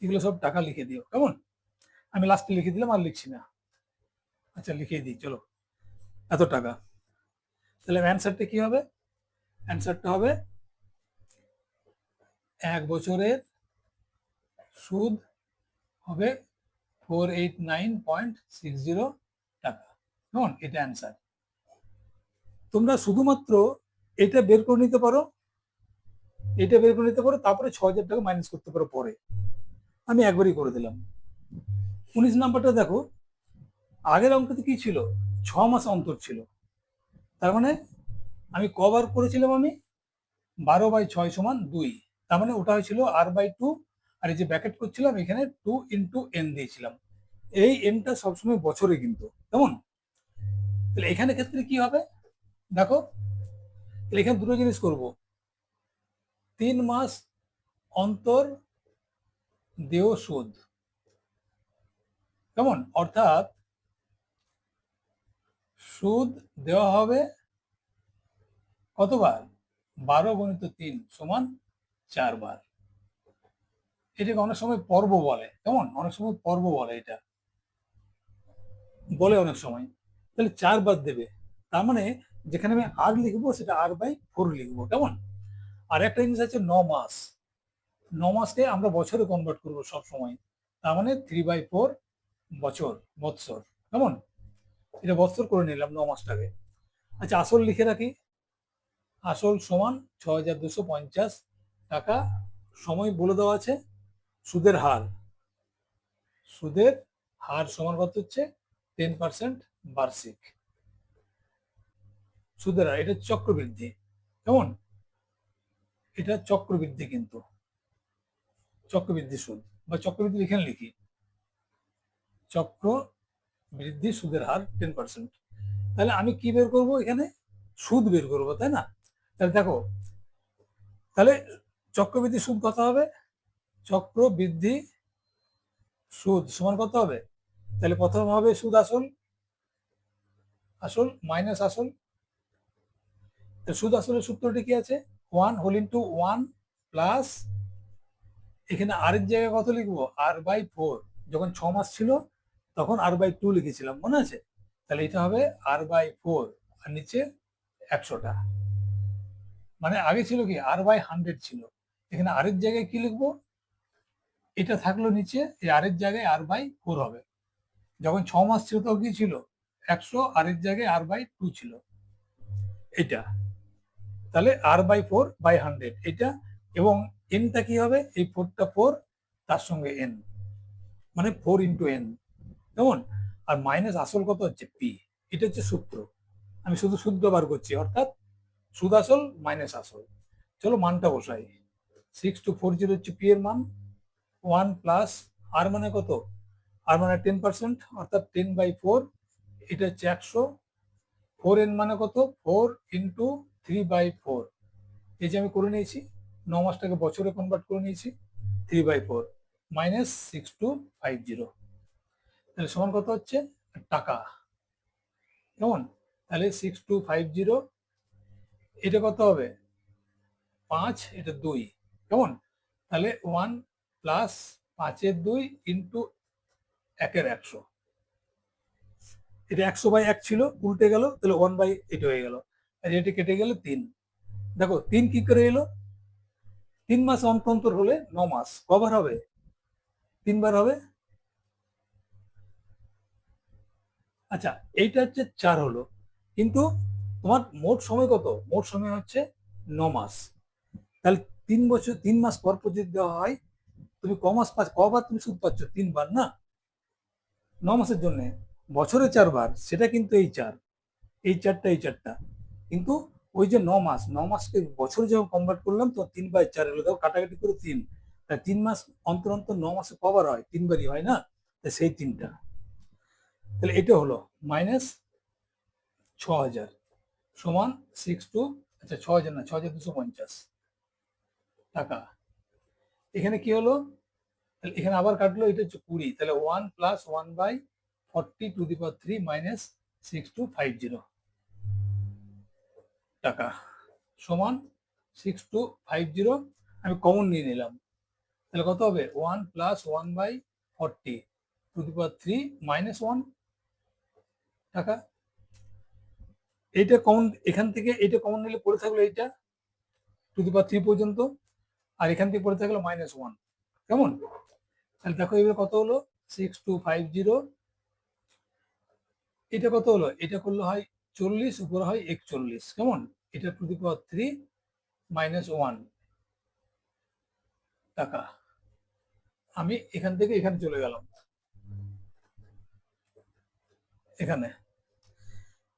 এগুলো সব টাকা লিখে দিও। কেমন? আমি লাস্টে লিখে দিলাম, আর লিখছি না। আচ্ছা, লিখে দিই, চলো। এত টাকা। তাহলে অ্যান্সারটা কি হবে? অ্যান্সারটা হবে 1 বছরের সুদ হবে 489.60 টাকা। কেমন? এটা অ্যান্সার। তোমরা শুধুমাত্র এটা বের করে নিতে পারো, এটা বের করে নিতে পারো, তারপরে 6,000 টাকা মাইনাস করতে পারো পরে। আমি একবারই করে দিলাম। 19 নাম্বারটা দেখো, আগের অঙ্কতে কি ছিল? 6 মাস অন্তর ছিল। তার মানে আমি কবার করেছিলাম? আমি 12/6 সমান 2। তার মানে ওটা হয়েছিল r/2, আর এই যে ব্র্যাকেট করছিলাম এখানে 2 ইন্টু n দিয়েছিলাম। এই nটা সবসময় বছরে কিন্তু। কেমন? তাহলে এখানে ক্ষেত্রে কি হবে দেখো, তাহলে এখানে দুটো জিনিস করব। 3 মাস অন্তর দেয় সুদ। কেমন? অর্থাৎ সুদ দেওয়া হবে কতবার? 12 গুণিত 3 সমান 4 বার। এটাকে অনেক সময় পর্ব বলে। কেমন? অনেক সময় পর্ব বলে, এটা বলে অনেক সময়। তাহলে 4 বার দেবে, তার মানে যেখানে আমি আর লিখবো সেটা r/4 লিখবো। কেমন? আর একটা জিনিস আছে 9 মাস। 9 মাসকে আমরা বছরে কনভার্ট করবো সব সময়, তার মানে 3/4 বছর, বৎসর। কেমন? এটা বৎসর করে নিলাম 9 মাসটাকে। আচ্ছা, আসল লিখে রাখি। আসল সমান 6,250 টাকা। সময় বলে দেওয়া আছে। সুদের হার, সুদের হার সমান কত হচ্ছে? 10% বার্ষিক সুদের হার। এটা চক্রবৃদ্ধি। কেমন? এটা চক্রবৃদ্ধি, কিন্তু চক্রবৃদ্ধি সুদ বা চক্রবৃদ্ধি এখানে লিখি, চক্র বৃদ্ধি সুদের হার 10%। তাহলে আমি কি বের করব? এখানে সুদ বের করব, তাই না? তাহলে দেখো, তাহলে চক্রবৃদ্ধি সুদ কত হবে? চক্রবৃদ্ধি সুদ সমান কত হবে? তাহলে প্রথম হবে সুদ আসল, আসল মাইনাস আসল। সুদ আসলের সূত্রটি কি আছে? 1 হোল ইন্টু 1 প্লাস, এখানে আর এর জায়গায় কত লিখবো? r/4। যখন 6 মাস ছিল তখন r/2 লিখেছিলাম, মনে আছে? তাহলে এটা হবে r/4, আর নিচে 100টা। মানে আগে ছিল কি r/100 ছিল, এখানে আর এর জায়গায় কি লিখবো? এটা থাকলো নিচে, এই আর এর জায়গায় r/4 হবে। যখন 6 মাস ছিল তখন কি ছিল? 100, আর এর জায়গায় r/2 ছিল এটা। তাহলে r/4/100 এটা। এবং এনটা কি হবে? এই 4টা 4, তার সঙ্গে এন, মানে 4 ইন্টু এন। কেমন? আর মাইনাস আসল কত হচ্ছে? পি। এটা হচ্ছে সূত্র। আমি শুধু শুদ্ধ বার করছি, অর্থাৎ সুদ আসল মাইনাস আসল। চলো মানটা বসাই। 6240 হচ্ছে পি এর মান। 1 প্লাস আর মানে কত? আর মানে 10%, অর্থাৎ 10/4। এটা হচ্ছে 100। 4n মানে কত? 4 ইন্টু 3/4। এই যে আমি করে নিয়েছি, 9 মাসটাকে বছরে কনভার্ট করে নিয়েছি। 3/4 মাইনাস 6250, তাহলে সমান কত হচ্ছে? টাকা। কেমন? তাহলে 6250, এটা কত হবে? 5, এটা 2। কেমন? তাহলে 1 প্লাস 5-এর 2 ইন্টু 1-এর 100। এটা 100/1 ছিল, উল্টে গেল, তাহলে 1/8 হয়ে গেল। আর এটা কেটে গেলে 3। দেখো 3 কি করে এলো? 3 মাস অন্তর হলে 9 মাস কবার হবে? 3 বার হবে। আচ্ছা, এইটা হচ্ছে 4 হলো, কিন্তু তোমার মোট সময় কত? মোট সময় হচ্ছে 9 মাস। তাহলে 3 বছর 3 মাস পর পর যদি দেওয়া হয়, তুমি কমাস পাচ্ছ, কবার তুমি সুদ পাচ্ছ? 3 বার না? 9 মাসের জন্য বছরে 4 বার, সেটা কিন্তু এই 4, এই 4টা, এই 4টা, কিন্তু ওই যে 9 মাসকে বছর যখন কনভার্ট করলাম তো 3/4 হলো, দেখো কাটাকাটি করে 3, তাই 3 মাস অন্তর অন্তর 9 মাসে কবার হয়? 3বারই হয় না? তাই সেই 3টা, তাহলে এটা হলো -6,000 সমান 6 টু, আচ্ছা 6,000 না, 6,250 টাকা। এখানে কি হলো? তাহলে এখানে আবার কাটলো, এটা হচ্ছে 20, তাহলে 1 + 1/40⁻³ -6250 টাকা সমান 6250। আমি কমন নিয়ে নিলাম, তাহলে কত হবে? 1 + 1/40⁻³ -1 টাকা। এইটা কমন, এখান থেকে এটা কমন নিলে পড়ে থাকলো এইটা ⁻³ পর্যন্ত, আর এখান থেকে পড়ে থাকলো -1। কেমন? তাহলে দেখো এবার কত হলো? 6250, এটা কত হলো? এটা করলে হয় 40, উপরে হয় 41। কেমন? এটা ⁻³ -1 টাকা। আমি এখান থেকে এখানে চলে গেলাম, এখানে,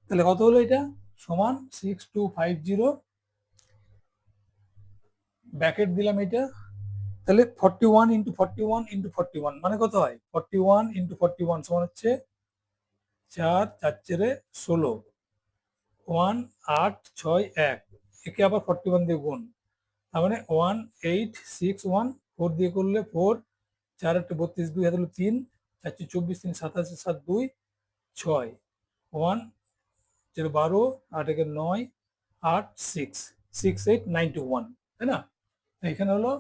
তাহলে কত হলো? এটা সমান 6250, ব্র্যাকেট দিলাম এটা, তাহলে 41 × 41 × 41 মানে কত হয়? 41 × 41 সমান হচ্ছে 4 4 16, 1 8 6 1, একে আবার 41 দিয়ে গুণ, তার মানে 1861, 4 দিয়ে করলে 4, 4 8 32, 2 হাতে 3, 4 24, 3 87, 7 2 6, 1 0 12, 8 1 9, 8 6 6891, তাই না? এখানে হলো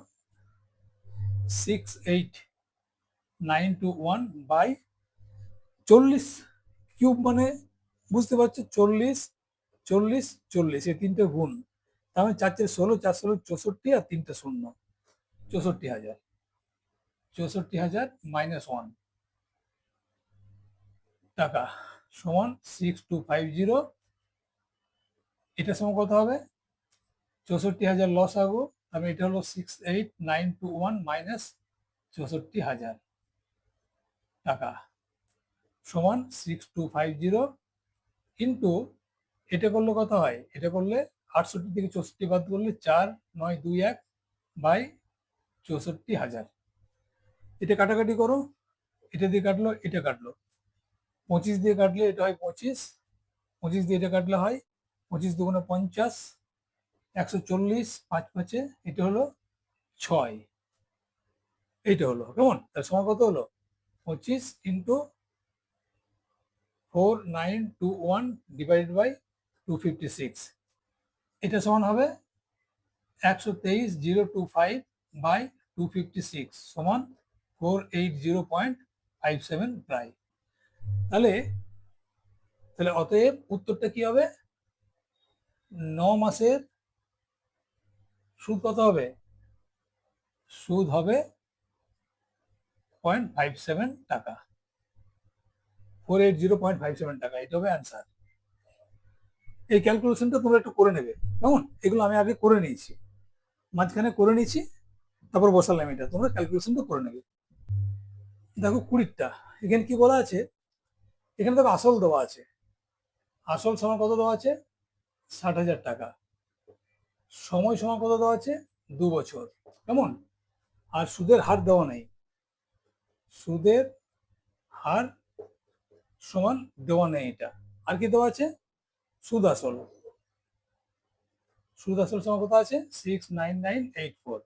6891/40 কিউব, মানে বুঝতে পারছো? 40 40 40, এই তিনটে গুণ, তার মানে 4 4 16, 4 16 64, আর 3টে শূন্য, 64,000। 64,000 -1 টাকা সমান 6250। এটা সমান কত হবে? 64,000 লস আগো, আমি এটা হলো 68921 -64,000 টাকা সমান 6250 কিন্তু এটা করলে কত হয়? এটা করলে 68 থেকে 64 বাদ করলে 4921/64,000। এটা কাটাকাটি করো, এটা দিয়ে কাটলো, এটা কাটলো, 25 দিয়ে কাটলে এটা হয় 25, 25 দিয়ে এটা কাটলে হয় 25 দুগুণে 50, 140, 5 5-এ এটা হলো 6, এইটা হলো। কেমন? তার সময় কত হলো? 25 × 4921 / 256, এটা সমান হবে 123,025/256 সমান 480.57 প্রায়। তাহলে তাহলে অতএব উত্তরটা কি হবে? 9 মাসের সুদ কত হবে? সুদ হবে 0.57 টাকা, 480.57 টাকা, এটা হবে অ্যান্সার। এই ক্যালকুলেশনটা তোমরা একটু করে নেবে, কেমন? এগুলো আমি আগে করে নিয়েছি, মাঝখানে করে নিয়েছি, তারপর বসালাম এটা, তোমরা ক্যালকুলেশনটা করে নেবে। দেখো 20টা, এখানে কি বলা আছে? এখানে দেখো আসল দেওয়া আছে, আসল সমান কত দেওয়া আছে? 60,000 টাকা। সময় সমান কত দেওয়া আছে? 2 বছর। কেমন? আর সুদের হার দেওয়া নেই, সুদের হার সমান দেওয়া নেই এটা। আর কি দেওয়া আছে? সুদ আসল, সুদ আসল সমান কত আছে? 69984।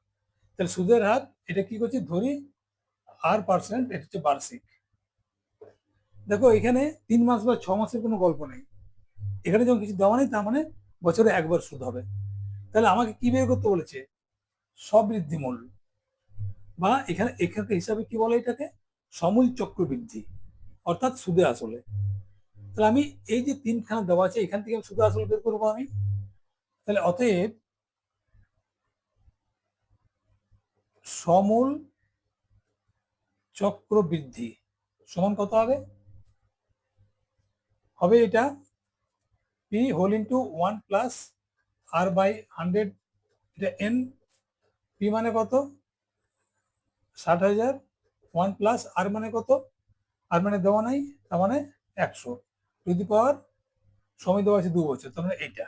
তাহলে সুদের হার, এটা কি করছি ধরি R%, এটা হচ্ছে বার্ষিক। দেখো এখানে 3 মাস বা 6 মাসের কোনো গল্প নেই, এখানে যখন কিছু দেওয়া নেই, তার মানে বছরে একবার সুদ হবে। তাহলে আমাকে কি বের করতে বলেছে? সবৃদ্ধি মূল, বা এখানে এখানে হিসাবে কি বলে এটাকে? সমূল চক্রবৃদ্ধি, অর্থাৎ সুদে আসলে। তাহলে আমি এই যে 3খানা দেওয়া আছে, এখান থেকে সুদে আসলে বের করবো আমি। তাহলে অতএব সমূল চক্রবৃদ্ধি সমান কত হবে? হবে এটা p হোল ইন্টু 1 + R/100, এটা n। p মানে কত? 60,000, 1 + R মানে কত? আর মানে দেওয়া নাই, তার মানে 100 টু দি পাওয়ার, সময় দেওয়া আছে 2 বছর, তার মানে এইটা।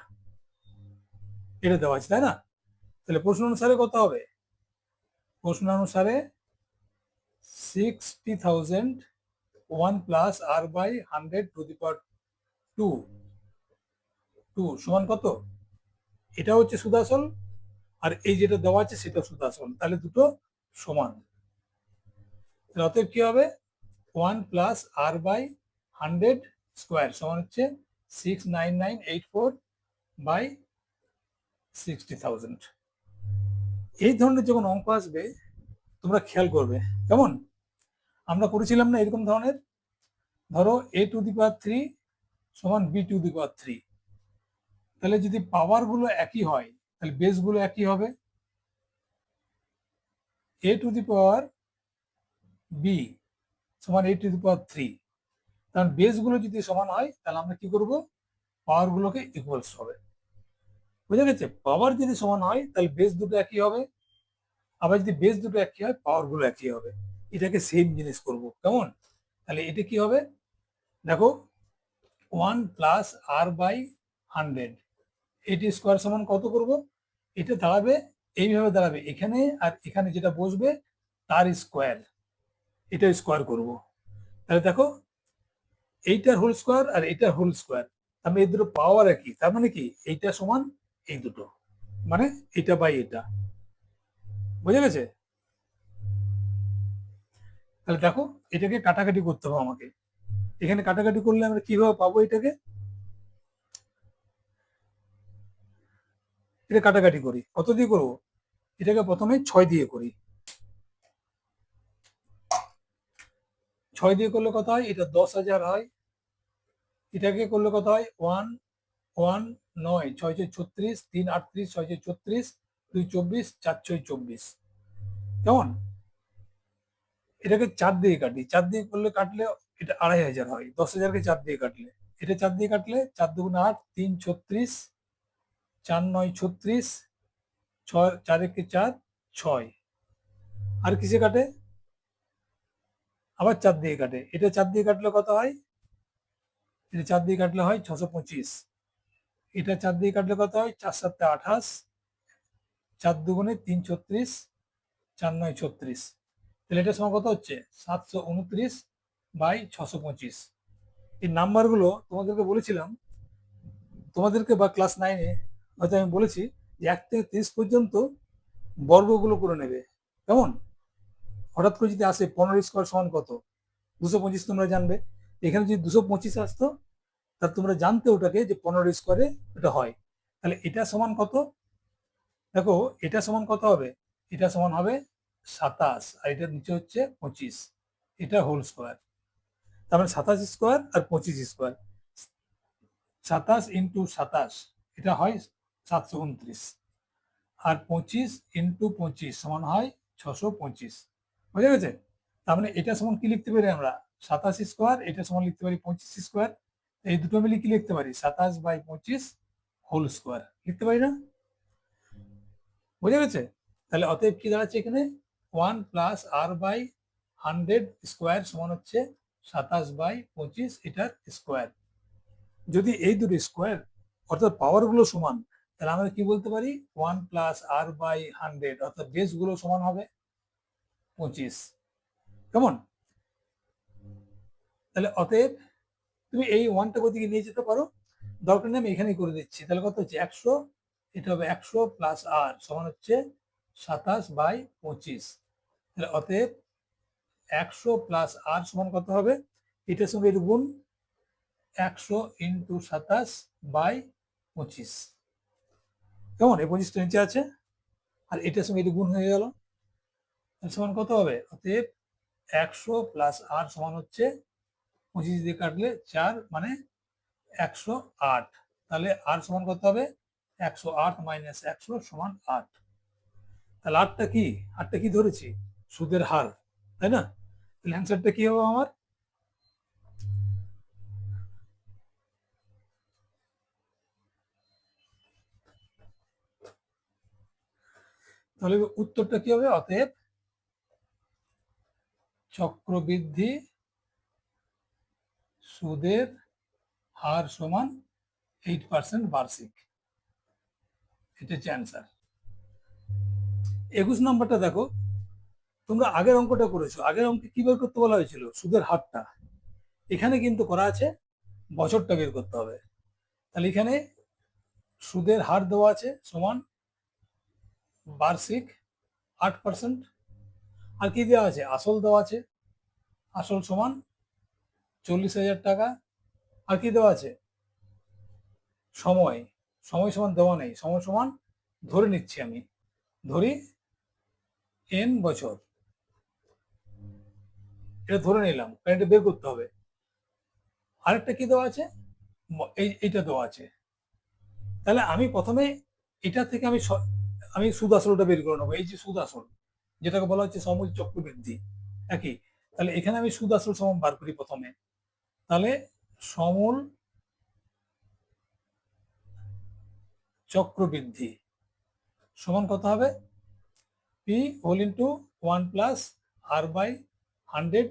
এটা দেওয়া আছে, তাই না? তাহলে প্রশ্ন অনুসারে কত হবে? প্রশ্ন অনুসারে 60,000 1 plus R by 100 to the power 2 2 সমান কত? এটা হচ্ছে সুদাসল, আর এই যেটা দেওয়া আছে সেটা সুদাসল, তাহলে দুটো সমান। অতএব কি হবে? 1 প্লাস আর বাই 100 স্কোয়ার সমান হচ্ছে 69984 বাই 60,000। এই ধরনের যখন অঙ্ক আসবে তোমরা খেয়াল করবে, কেমন? আমরা করেছিলাম না এরকম ধরনের? ধরো a টু দি পাওয়ার 3 সমান b টু দি পাওয়ার 3, তাহলে যদি পাওয়ার গুলো একই হয় তাহলে বেস গুলো একই হবে। a two the power b সমান a টু দি পাওয়ার 3, কারণ বেস গুলো যদি সমান হয় তাহলে আমরা কি করব? পাওয়ার গুলোকে ইকুয়ালস হবে। বুঝা গেছে? পাওয়ার যদি সমান হয় তাহলে বেস দুটো একই হবে, আবার যদি বেস দুটো একই হয় পাওয়ার গুলো একই হবে। এটাকে সেম জিনিস করব, কেমন? তাহলে এটা কি হবে? দেখো 1 প্লাস আর বাই 100 এটি স্কোয়ার সমান কত করব? এটা দাঁড়াবে এইভাবে দাঁড়াবে, এখানে আর এখানে যেটা বসবে তার স্কোয়ার, এটা স্কোয়ার করব। তাহলে দেখো এইটার হোল স্কোয়ার আর এইটার হোল স্কোয়ার, আমি এই দুটো পাওয়ার একই, তার মানে কি এইটা সমান এই দুটো, মানে এটা বাই এটা। বুঝা গেছে? তাহলে দেখো এটাকে কাটাকাটি করতে হবে আমাকে। এখানে কাটাকাটি করলে আমরা কিভাবে পাবো এটাকে? এটা কাটাকাটি করি, কত দিয়ে করবো? এটাকে প্রথমে 6 দিয়ে করি। 6 দিয়ে করলে কত হয়? এটা 10,000 হয়। এটাকে করলে কত হয়? 1 1 9 6 6 36 3 38 6 6 36 2 24 4 6 24, কেমন? এটাকে 4 দিয়ে কাটি, 4 দিয়ে করলে কাটলে এটা 2,500 হয়। 10,000কে 4 দিয়ে কাটলে, এটা 4 দিয়ে কাটলে 4 দুগুণে 8 3 36 4 9 36 6 4 একে 4 6। আর কিসে কাটে? আবার 4 দিয়ে কাটে, এটা 4 দিয়ে কাটলে কত হয়? এটা 4 দিয়ে কাটলে হয় 625। এটা 4 দিয়ে কাটলে কত হয়? 4 7 28, 4 দুগুণে 3 36 4 9 36। তাহলে এটা সময় কত হচ্ছে? 729 বাই 625। এই নাম্বারগুলো তোমাদেরকে বলেছিলাম, তোমাদেরকে বা ক্লাস 9-এ হয়তো আমি বলেছি যে 1 থেকে 30 পর্যন্ত বর্গগুলো করে নেবে, কেমন? হঠাৎ করে যদি আসে 15 স্কোয়ার সমান কত? 225 তোমরা জানবে। এখানে যদি 225 আসতো তা তোমরা জানতে ওটাকে যে 15 স্কোয়ারে এটা হয়। তাহলে এটা সমান কত? দেখো এটা সমান কত হবে? এটা সমান হবে 27, আর এটার নিচে হচ্ছে 25, এটা হোল স্কোয়ার। তার মানে 27 স্কোয়ার আর 25 স্কোয়ার, 27 ইন্টু 27 এটা হয় 729, আর 25 ইন্টু 25 সমান হয় 625। বুঝা গেছে? তার মানে এটা সমান কি লিখতে পারি আমরা? 27 স্কোয়ার, এটা সমান লিখতে পারি 25 স্কোয়ার। এই দুটো মিলে কি লিখতে পারি? 27 বাই 25 হোল স্কোয়ার লিখতে পারি না? বুঝা গেছে? তাহলে অতএব কি দাঁড়াচ্ছে এখানে? 1 প্লাস আর বাই 100 স্কোয়ার সমান হচ্ছে 27 বাই 25 এটার স্কোয়ার। যদি এই দুটো স্কোয়ার অর্থাৎ পাওয়ার গুলো সমান, তাহলে আমরা কি বলতে পারি? 1 প্লাস আর বাই 100 অর্থাৎ বেস গুলো সমান হবে 25, কেমন? তাহলে অতএব তুমি এই ওয়ানটা কোদিকে নিয়ে যেতে পারো, দরকার নেই আমি এখানেই করে দিচ্ছি। তাহলে কত হচ্ছে? 100, এটা হবে 100 প্লাস আর সমান হচ্ছে 27 বাই 25। তাহলে অতএব 100 প্লাস আর সমান কত হবে? এটার সঙ্গে এর গুণ, 100 ইন্টু 27 বাই 25, কেমন? এই 25টা নিচে আছে, আর এটার সঙ্গে এটা গুণ হয়ে গেল, সমান কত হবে? অতএব 100 প্লাস আর সমান হচ্ছে 25 দিয়ে কাটলে 4, মানে 108। তাহলে আর সমান কত হবে? 108 মাইনাস 100 সমান 8। তাহলে আটটা কি? আটটা কি ধরেছি? সুদের হার, তাই না? তাহলে অ্যান্সারটা কি হবে আমার? তাহলে উত্তরটা কি হবে? অতএব চক্রবৃদ্ধি সুদের হার সমান 8% বার্ষিক। এটা হচ্ছে অ্যান্সার। 21 নম্বরটা দেখো, তোমরা আগের অঙ্কটা করেছো, আগের অঙ্কে কি বের করতে বলা হয়েছিল? সুদের হারটা। এখানে কিন্তু করা আছে বছরটা বের করতে হবে। তাহলে এখানে সুদের হার দেওয়া আছে সমান বার্ষিক 8%। আর কি দেওয়া আছে? আসল দেওয়া আছে, আসল সমান 40,000 টাকা। আর কি দেওয়া আছে? সময়, সময় সমান দেওয়া নেই, সময় সমান ধরে নিচ্ছি আমি, ধরি n বছর, এটা ধরে নিলাম কারণ এটা বের করতে হবে। আরেকটা কি দেওয়া আছে? এইটা দেওয়া আছে। তাহলে আমি প্রথমে এটা থেকে আমি সুদ আসলটা বের করে নেবো। এই যে সুদ আসল, যেটাকে বলা হচ্ছে সমূল চক্রবৃদ্ধি, একই। তাহলে এখানে আমি সুদ আসল সমান বার করি প্রথমে। তাহলে সমূল চক্রবৃদ্ধি সমান কত হবে? P whole into 1 plus R by 100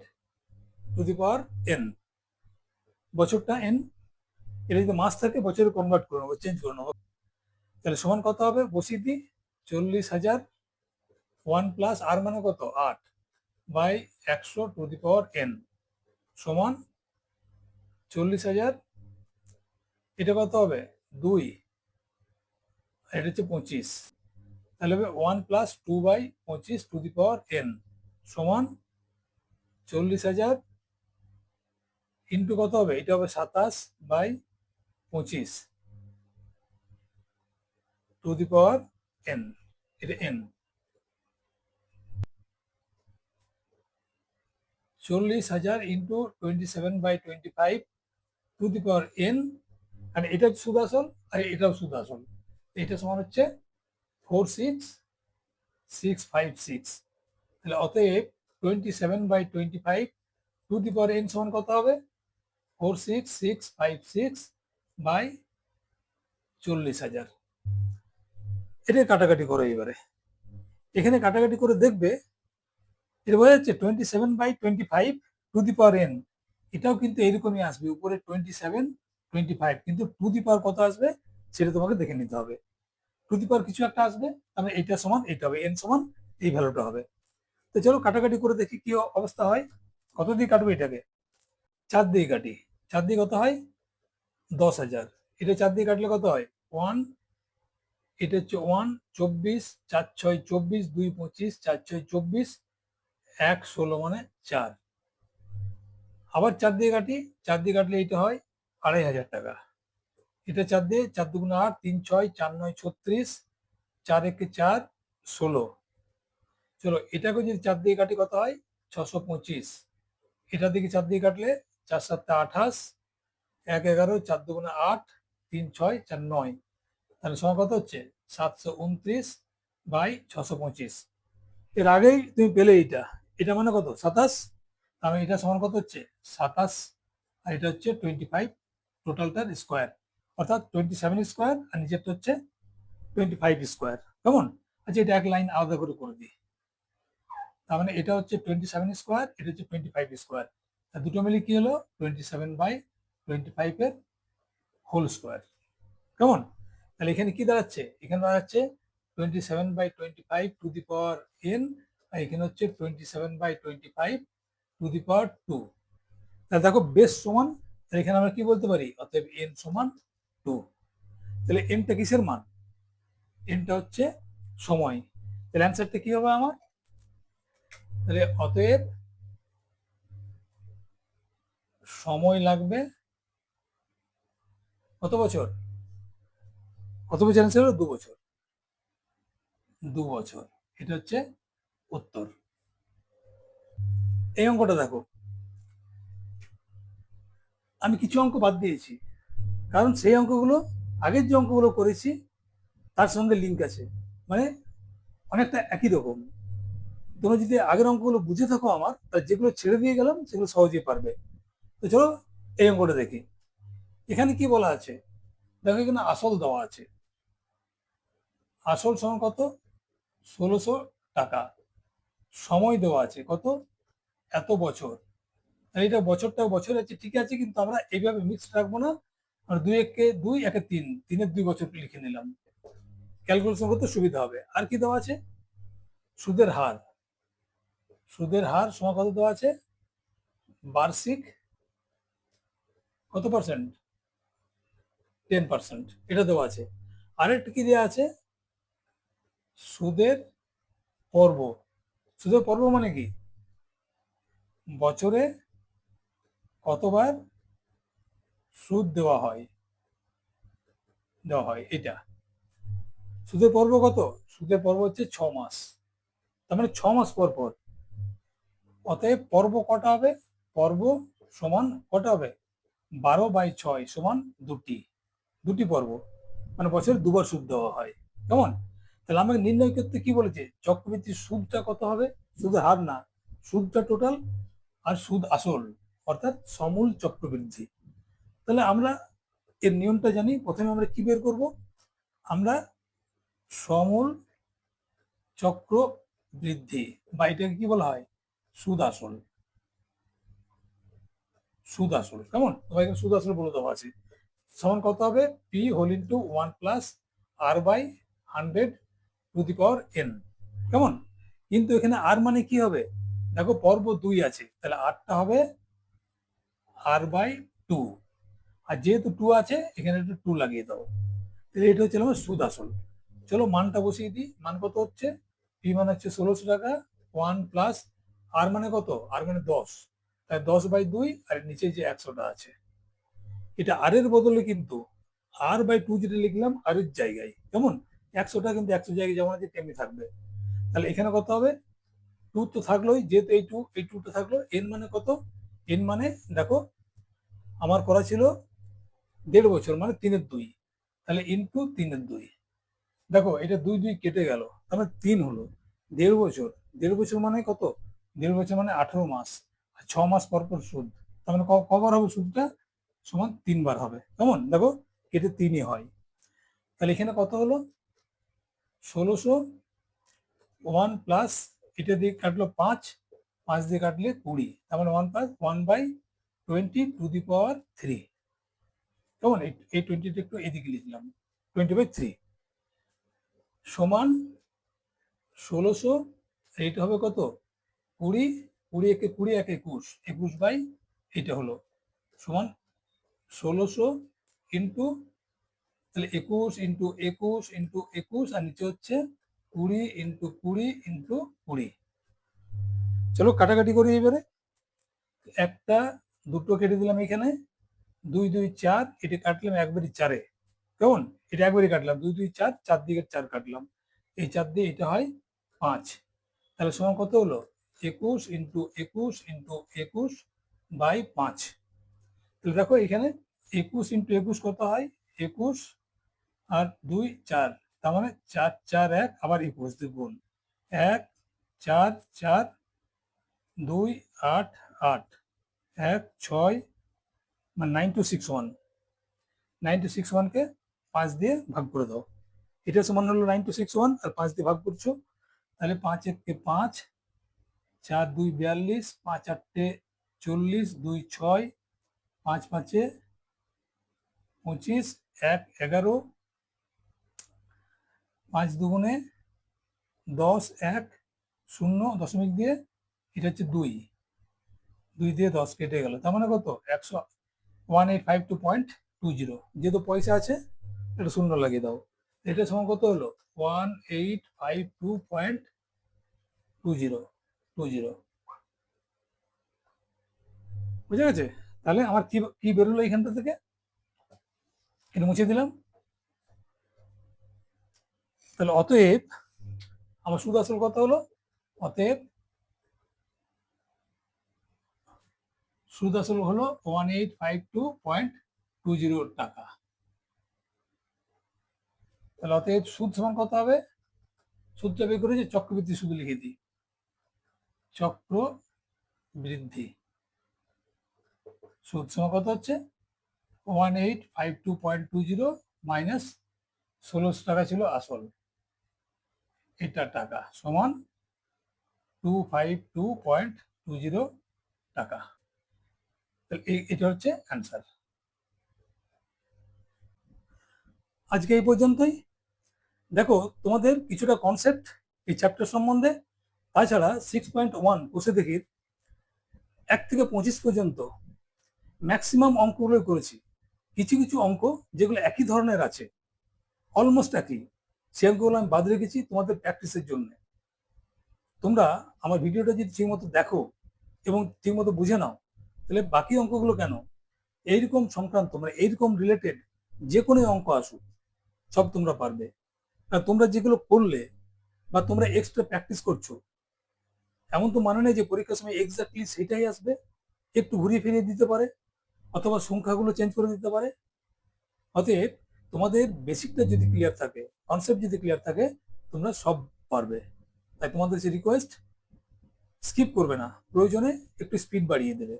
to the power n। বছরটা n, এটা যদি মাস থাকে বছরে কনভার্ট করে নেবো, চেঞ্জ করে নেবো। তাহলে সমান কত হবে? বসিয়ে দিই 40,000, 1 প্লাস আর মানে কত? 8 by 100 to the power n সমান 40,000। এটা কত হবে? 2, এটা হচ্ছে 25। তাহলে হবে 1 plus 2 by 25 to the power n সমান 40,000 ইন্টু কত হবে? এটা হবে 27 by 25 to the power n। এটা n। 40,000 into 27/25 to the power n। আর এটা সুদ আসল আর এটাও সুদ আসল। এটা সমান হচ্ছে 46,656। তাহলে অতএব 27/25 টু দি পাওয়ার n সমান কত হবে? 46,656 বাই 40,000। এটা কাটাকাটি করো এবারে। এখানে কাটাকাটি করে দেখবে, এটা বোঝা যাচ্ছে 27/25 টু দি পাওয়ার n, এটাও কিন্তু এরকমই আসবে, উপরে 27/25, কিন্তু টু দি পাওয়ার কত আসবে সেটা তোমাকে দেখে নিতে হবে। টু দি পাওয়ার কিছু একটা আসবে, তাহলে এটা সমান এটা হবে, n সমান এই ভ্যালুটা হবে। তো চলো কাটাকাটি করে দেখি কি অবস্থা হয়। কত দিয়ে কাটবে এটাকে? 4 দিয়ে কাটি। 4 দিয়ে কত হয়? 10,000। এটা 4 দিয়ে কাটলে কত হয়? 1, এটা হচ্ছে 1, 24, 4 6 24, 2 25, 4 6 24, 1 16 মানে 4। আবার 4 দিয়ে কাটি, 4 দিয়ে কাটলে এটা হয় 2,500 টাকা। এটা 4 দিয়ে, 4 দুগুণে 8, 3 6, 4 9 36, 4 1 4, 16। চলো এটাকে যদি 4 দিয়ে কাটি কত হয়? 625। এটা দিকে 4 দিয়ে কাটলে 4 7 28, 1 11, 4 দুগুণে 8, 3 6, 4 9। তাহলে সময় কত হচ্ছে? 729 বাই 625। এর আগেই তুমি পেলে এইটা, এটা মানে কত? 27। তাহলে এটা সমান কত হচ্ছে? 27, আর এটা হচ্ছে 25, টোটালটার স্কোয়ার, অর্থাৎ 27 স্কোয়ার, আর নিচেরটা হচ্ছে 25 স্কোয়ার। কেমন? আচ্ছা এটা এক লাইন আলাদা করে করে দিই। তার মানে এটা হচ্ছে 27 স্কোয়ার, এটা হচ্ছে 25 স্কোয়ার। দুটো মিলে কি হলো? 27/25 এর হোল স্কোয়ার। কেমন? তাহলে এখানে কি দাঁড়াচ্ছে? এখানে দাঁড়াচ্ছে 27/25 টু দি পাওয়ার n, আর এখানে হচ্ছে 27/25 টু দি পাওয়ার 2। তাহলে দেখো বেস সমান, তাহলে এখানে আমরা কি বলতে পারি? অতএব n সমান 2। তাহলে nটা কিসের মান? nটা হচ্ছে সময়। তাহলে অ্যান্সারটা কি হবে আমার? তাহলে অতএব সময় লাগবে কত বছর? কত বছর অ্যান্সার হলো? 2 বছর। 2 বছর, এটা হচ্ছে উত্তর। এই অঙ্কটা দেখো, আমি কিছু অঙ্ক বাদ দিয়েছি, কারণ সেই অঙ্কগুলো আগের যে অঙ্কগুলো করেছি তার সঙ্গে লিঙ্ক আছে, মানে অনেকটা একই রকম। তোমরা যদি আগের অঙ্কগুলো বুঝে থাকো আমার, তাহলে যেগুলো ছেড়ে দিয়ে গেলাম সেগুলো সহজেই পারবে। তো চলো এই অঙ্কটা দেখি। এখানে কি বলা আছে দেখো, এখানে আসল দেওয়া আছে। আসল সমান কত? 1,600 টাকা। সময় দেওয়া আছে কত? এত বছর। আর এটা বছরটা বছর আছে, ঠিক আছে, কিন্তু আমরা এইভাবে মিক্স রাখবো না। আমরা 2 একে 2, 1 এ 3, 3 এর 2 বছর লিখে নিলাম। ক্যালকুলেশন করতে সুবিধা হবে। আর কি দেওয়া আছে? সুদের হার। সুদের হার সমান কত দেওয়া আছে? বার্ষিক কত পার্সেন্ট? 10%, এটা দেওয়া আছে। আরেকটা কি দেওয়া আছে? সুদের পর্ব। সুদের পর্ব মানে কি? বছরে কতবার সুদ দেওয়া হয় এটা। সুদের পর্ব কত? সুদের পর্ব হচ্ছে 6 মাস। তার মানে 6 মাস পর পর। অতএব পর্ব কটা হবে? পর্ব সমান কটা হবে? 12/6 সমান দুটি পর্ব, মানে বছরে দুবার সুদ দেওয়া হয়। কেমন? তাহলে আমাকে নির্ণয় করতে কি বলেছে? চক্রবৃদ্ধির সুদটা কত হবে? সুদের হার না, সুদটা টোটাল, আর সুদ আসল, অর্থাৎ সমূল চক্রবৃদ্ধি। তাহলে আমরা এর নিয়মটা জানি। প্রথমে আমরা কি বের করব? আমরা সমূল চক্র বৃদ্ধি, বা এটাকে কি বলা হয়? সুদ আসল। কেমন? তোমার এখানে সুদ আসল বলে দেওয়া আছে। সমান কত হবে? পি হোল ইন্টু 1+r/100 কেমন? কিন্তু এখানে আর মানে কি হবে? দেখো পর্ব 2 আছে, তাহলে আরটা হবে r/2, আর যেহেতু 2 আছে এখানে একটু 2 লাগিয়ে দাও। তাহলে এটা হচ্ছে আমার সুদ আসল। চলো মানটা বসিয়ে দিই। মান কত হচ্ছে? পি মানে হচ্ছে 1600 টাকা, 1 + আর মানে কত? আর মানে 10, তাই 10/2, আর নিচে যে 100টা আছে, এটা আর এর বদলে কিন্তু r/2 যেটা লিখলাম আর এর জায়গায়, কেমন? 100টা কিন্তু 100 জায়গায় যেমন আছে তেমনি থাকবে। তাহলে এখানে কত হবে? 2 তো থাকলোই, যেহেতু এই 2টা থাকলো। এন মানে কত? এন মানে দেখো আমার করা ছিল 1.5 বছর, মানে 3/2, তাহলে ইনটু 3/2। দেখো এটা 2 2 কেটে গেল, তাহলে 3 হলো। 1.5 বছর, 1.5 বছর মানে কত? 1.5 বছর মানে 18 মাস, আর 6 মাস পর পর সুদ। তার মানে কবার হবে সুদটা? সমান 3 বার হবে। কেমন? দেখো কেটে 3ই হয়। তাহলে এখানে কত হলো? 1600, 1 + এটা দিয়ে কাটলো 5, 5 দিয়ে কাটলে 20, তার মানে 1/20^3। কেমন? এই 20টা একটু এদিকে লিখলাম, 20/3 সমান 1600। এইটা হবে কত? 20, 20 একে 20, 1 21, 21 এটা হলো সমান 1600 ইন্টু, তাহলে 21 ইন্টু 21 ইন্টু 21, আর নিচে হচ্ছে 20 ইন্টু 20 ইন্টু 20। চলো কাটাকাটি করি এবারে। একটা দুটো কেটে দিলাম এখানে, 2 2 4, এটা কাটলাম একবারই 4-এ। কেমন? এটা একবারই কাটলাম, 2 2 4, 4 দিকে 4 কাটলাম, এই 4 দিয়ে এটা হয় 5। তাহলে সমান কত হলো? 21 ইন্টু 21 ইন্টু 21/5। তাহলে দেখো এখানে 21 ইন্টু 21 কত হয়? 21 আর 2 4, তার মানে 4 4 1, আবার 21 দিয়ে গুণ, 1 4 4, 2 8 8, 1 6, মানে 9261। 9261কে 5 দিয়ে ভাগ করে দাও। এটা সমান হলো 9261, আর 5 দিয়ে ভাগ করছো, তাহলে 5 1 5, 4 2 42, 5 8 40, 2 6, 5 5 25, 1 11, 5 দুগুণে 10, 1 0 দশমিক দিয়ে, এটা হচ্ছে 2, 2 দিয়ে 10 কেটে গেল, তার মানে কত? 1852.20। যেহেতু পয়সা আছে এটা শূন্য লাগিয়ে দাও। এটা সমান কত হলো? 1852.20। বুঝে গেছে? তাহলে আমার কি কি বেরোলো এখানটা থেকে? এটা মুছে দিলাম। তাহলে অতএব আমার সুদ আসল কত হলো? অতএব সুদ আসল হলো 1852.20 টাকা। তাহলে অতএব সুদ সমান কত হবে? সুদটা বের করে যে চক্রবৃদ্ধি সুদ লিখে দিই। চক্র বৃদ্ধি সুদ সমান কত হচ্ছে? 1852.20 মাইনাস 1600 টাকা ছিল আসল, এটা টাকা সমান 252.20 টাকা। তাহলে এটা হচ্ছে অ্যান্সার। আজকে এই পর্যন্তই। দেখো তোমাদের কিছুটা কনসেপ্ট এই চ্যাপ্টার সম্বন্ধে, তাছাড়া 6.1 কোষে দেখি 1 থেকে 25 পর্যন্ত ম্যাক্সিমাম অঙ্কগুলো করেছি। কিছু কিছু অঙ্ক যেগুলো একই ধরনের আছে, অলমোস্ট একই, সে অঙ্কগুলো আমি বাদ রেখেছি তোমাদের প্র্যাকটিসের জন্য। তোমরা আমার ভিডিওটা যদি ঠিকমতো দেখো এবং ঠিকমতো বুঝে নাও, তাহলে বাকি অঙ্কগুলো কেন, এইরকম সংক্রান্ত মানে এইরকম রিলেটেড যে কোনো অঙ্ক আসুক সব তোমরা পারবে। আর তোমরা যেগুলো করলে বা তোমরা এক্সট্রা প্র্যাকটিস করছো, এমন তো মানে নেই যে পরীক্ষার সময় এক্স্যাক্টলি সেটাই আসবে। একটু ঘুরিয়ে ফিরিয়ে দিতে পারে, অথবা সংখ্যাগুলো চেঞ্জ করে দিতে পারে। অতএব তোমাদের বেসিকটা যদি ক্লিয়ার থাকে, কনসেপ্ট যদি ক্লিয়ার থাকে, তোমরা সব পারবে। তাই তোমাদের যে রিকোয়েস্ট, স্কিপ করবে না, প্রয়োজনে একটু স্পিড বাড়িয়ে দেবে।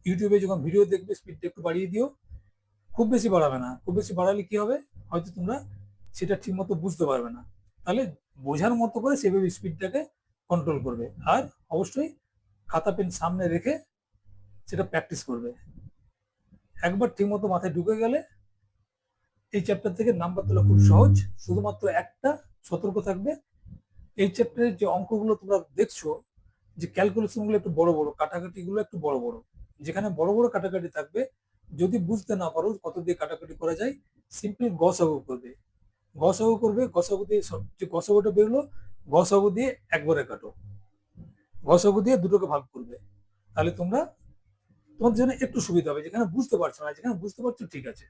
ইউটিউবে যখন ভিডিও দেখবে স্পিডটা একটু বাড়িয়ে দিও, খুব বেশি বাড়াবে না। খুব বেশি বাড়ালে কি হবে, হয়তো তোমরা সেটা ঠিক মতো বুঝতে পারবে না। তাহলে বোঝার মতো করে সেভাবে স্পিডটাকে কন্ট্রোল করবে। আর অবশ্যই খাতা পেন সামনে রেখে সেটা প্র্যাকটিস করবে। একবার ঠিক মতো মাথায় ঢুকে গেলে এই চ্যাপ্টার থেকে নাম্বার তোলা খুব সহজ। শুধুমাত্র একটা সতর্ক থাকবে, এই চ্যাপ্টারের যে অঙ্কগুলো তোমরা দেখছো, যে ক্যালকুলেশন গুলো একটু বড় বড়, কাটাকাটি গুলো একটু বড় বড়, যেখানে বড় বড় কাটাকাটি থাকবে, যদি বুঝতে না পারো কত দিয়ে কাটাকাটি করা যায়, সিম্পল গসাগু করবে। গসাগু করবে, গসাগু দিয়ে যে গসাগুটা বেরোলো, গসাগু দিয়ে একবারে কাটো, গসাগু দিয়ে দুটোকে ভাগ করবে। তাহলে তোমরা, তোমাদের জন্য একটু সুবিধা হবে। যেখানে বুঝতে পারছো না, যেখানে বুঝতে পারছো ঠিক আছে।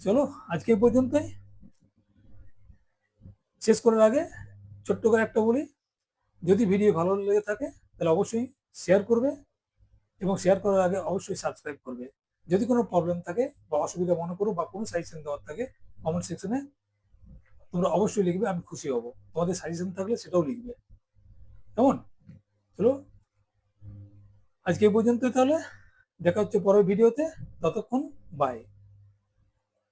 চলো আজকে এই পর্যন্তই। শেষ করার আগে ছোট্ট করে একটা বলি, যদি ভিডিও ভালো লেগে থাকে তাহলে অবশ্যই শেয়ার করবে, এবং শেয়ার করার আগে অবশ্যই সাবস্ক্রাইব করবে। যদি কোনো প্রবলেম থাকে বা অসুবিধা মনে করো বা কোনো সাজেশন দেওয়ার থাকে, কমেন্ট সেকশনে তোমরা অবশ্যই লিখবে, আমি খুশি হব। তোমাদের সাজেশন থাকলে সেটাও লিখবে, কেমন? চলো আজকে এই পর্যন্ত, তাহলে দেখা হচ্ছে পরের ভিডিওতে। ততক্ষণ বাই।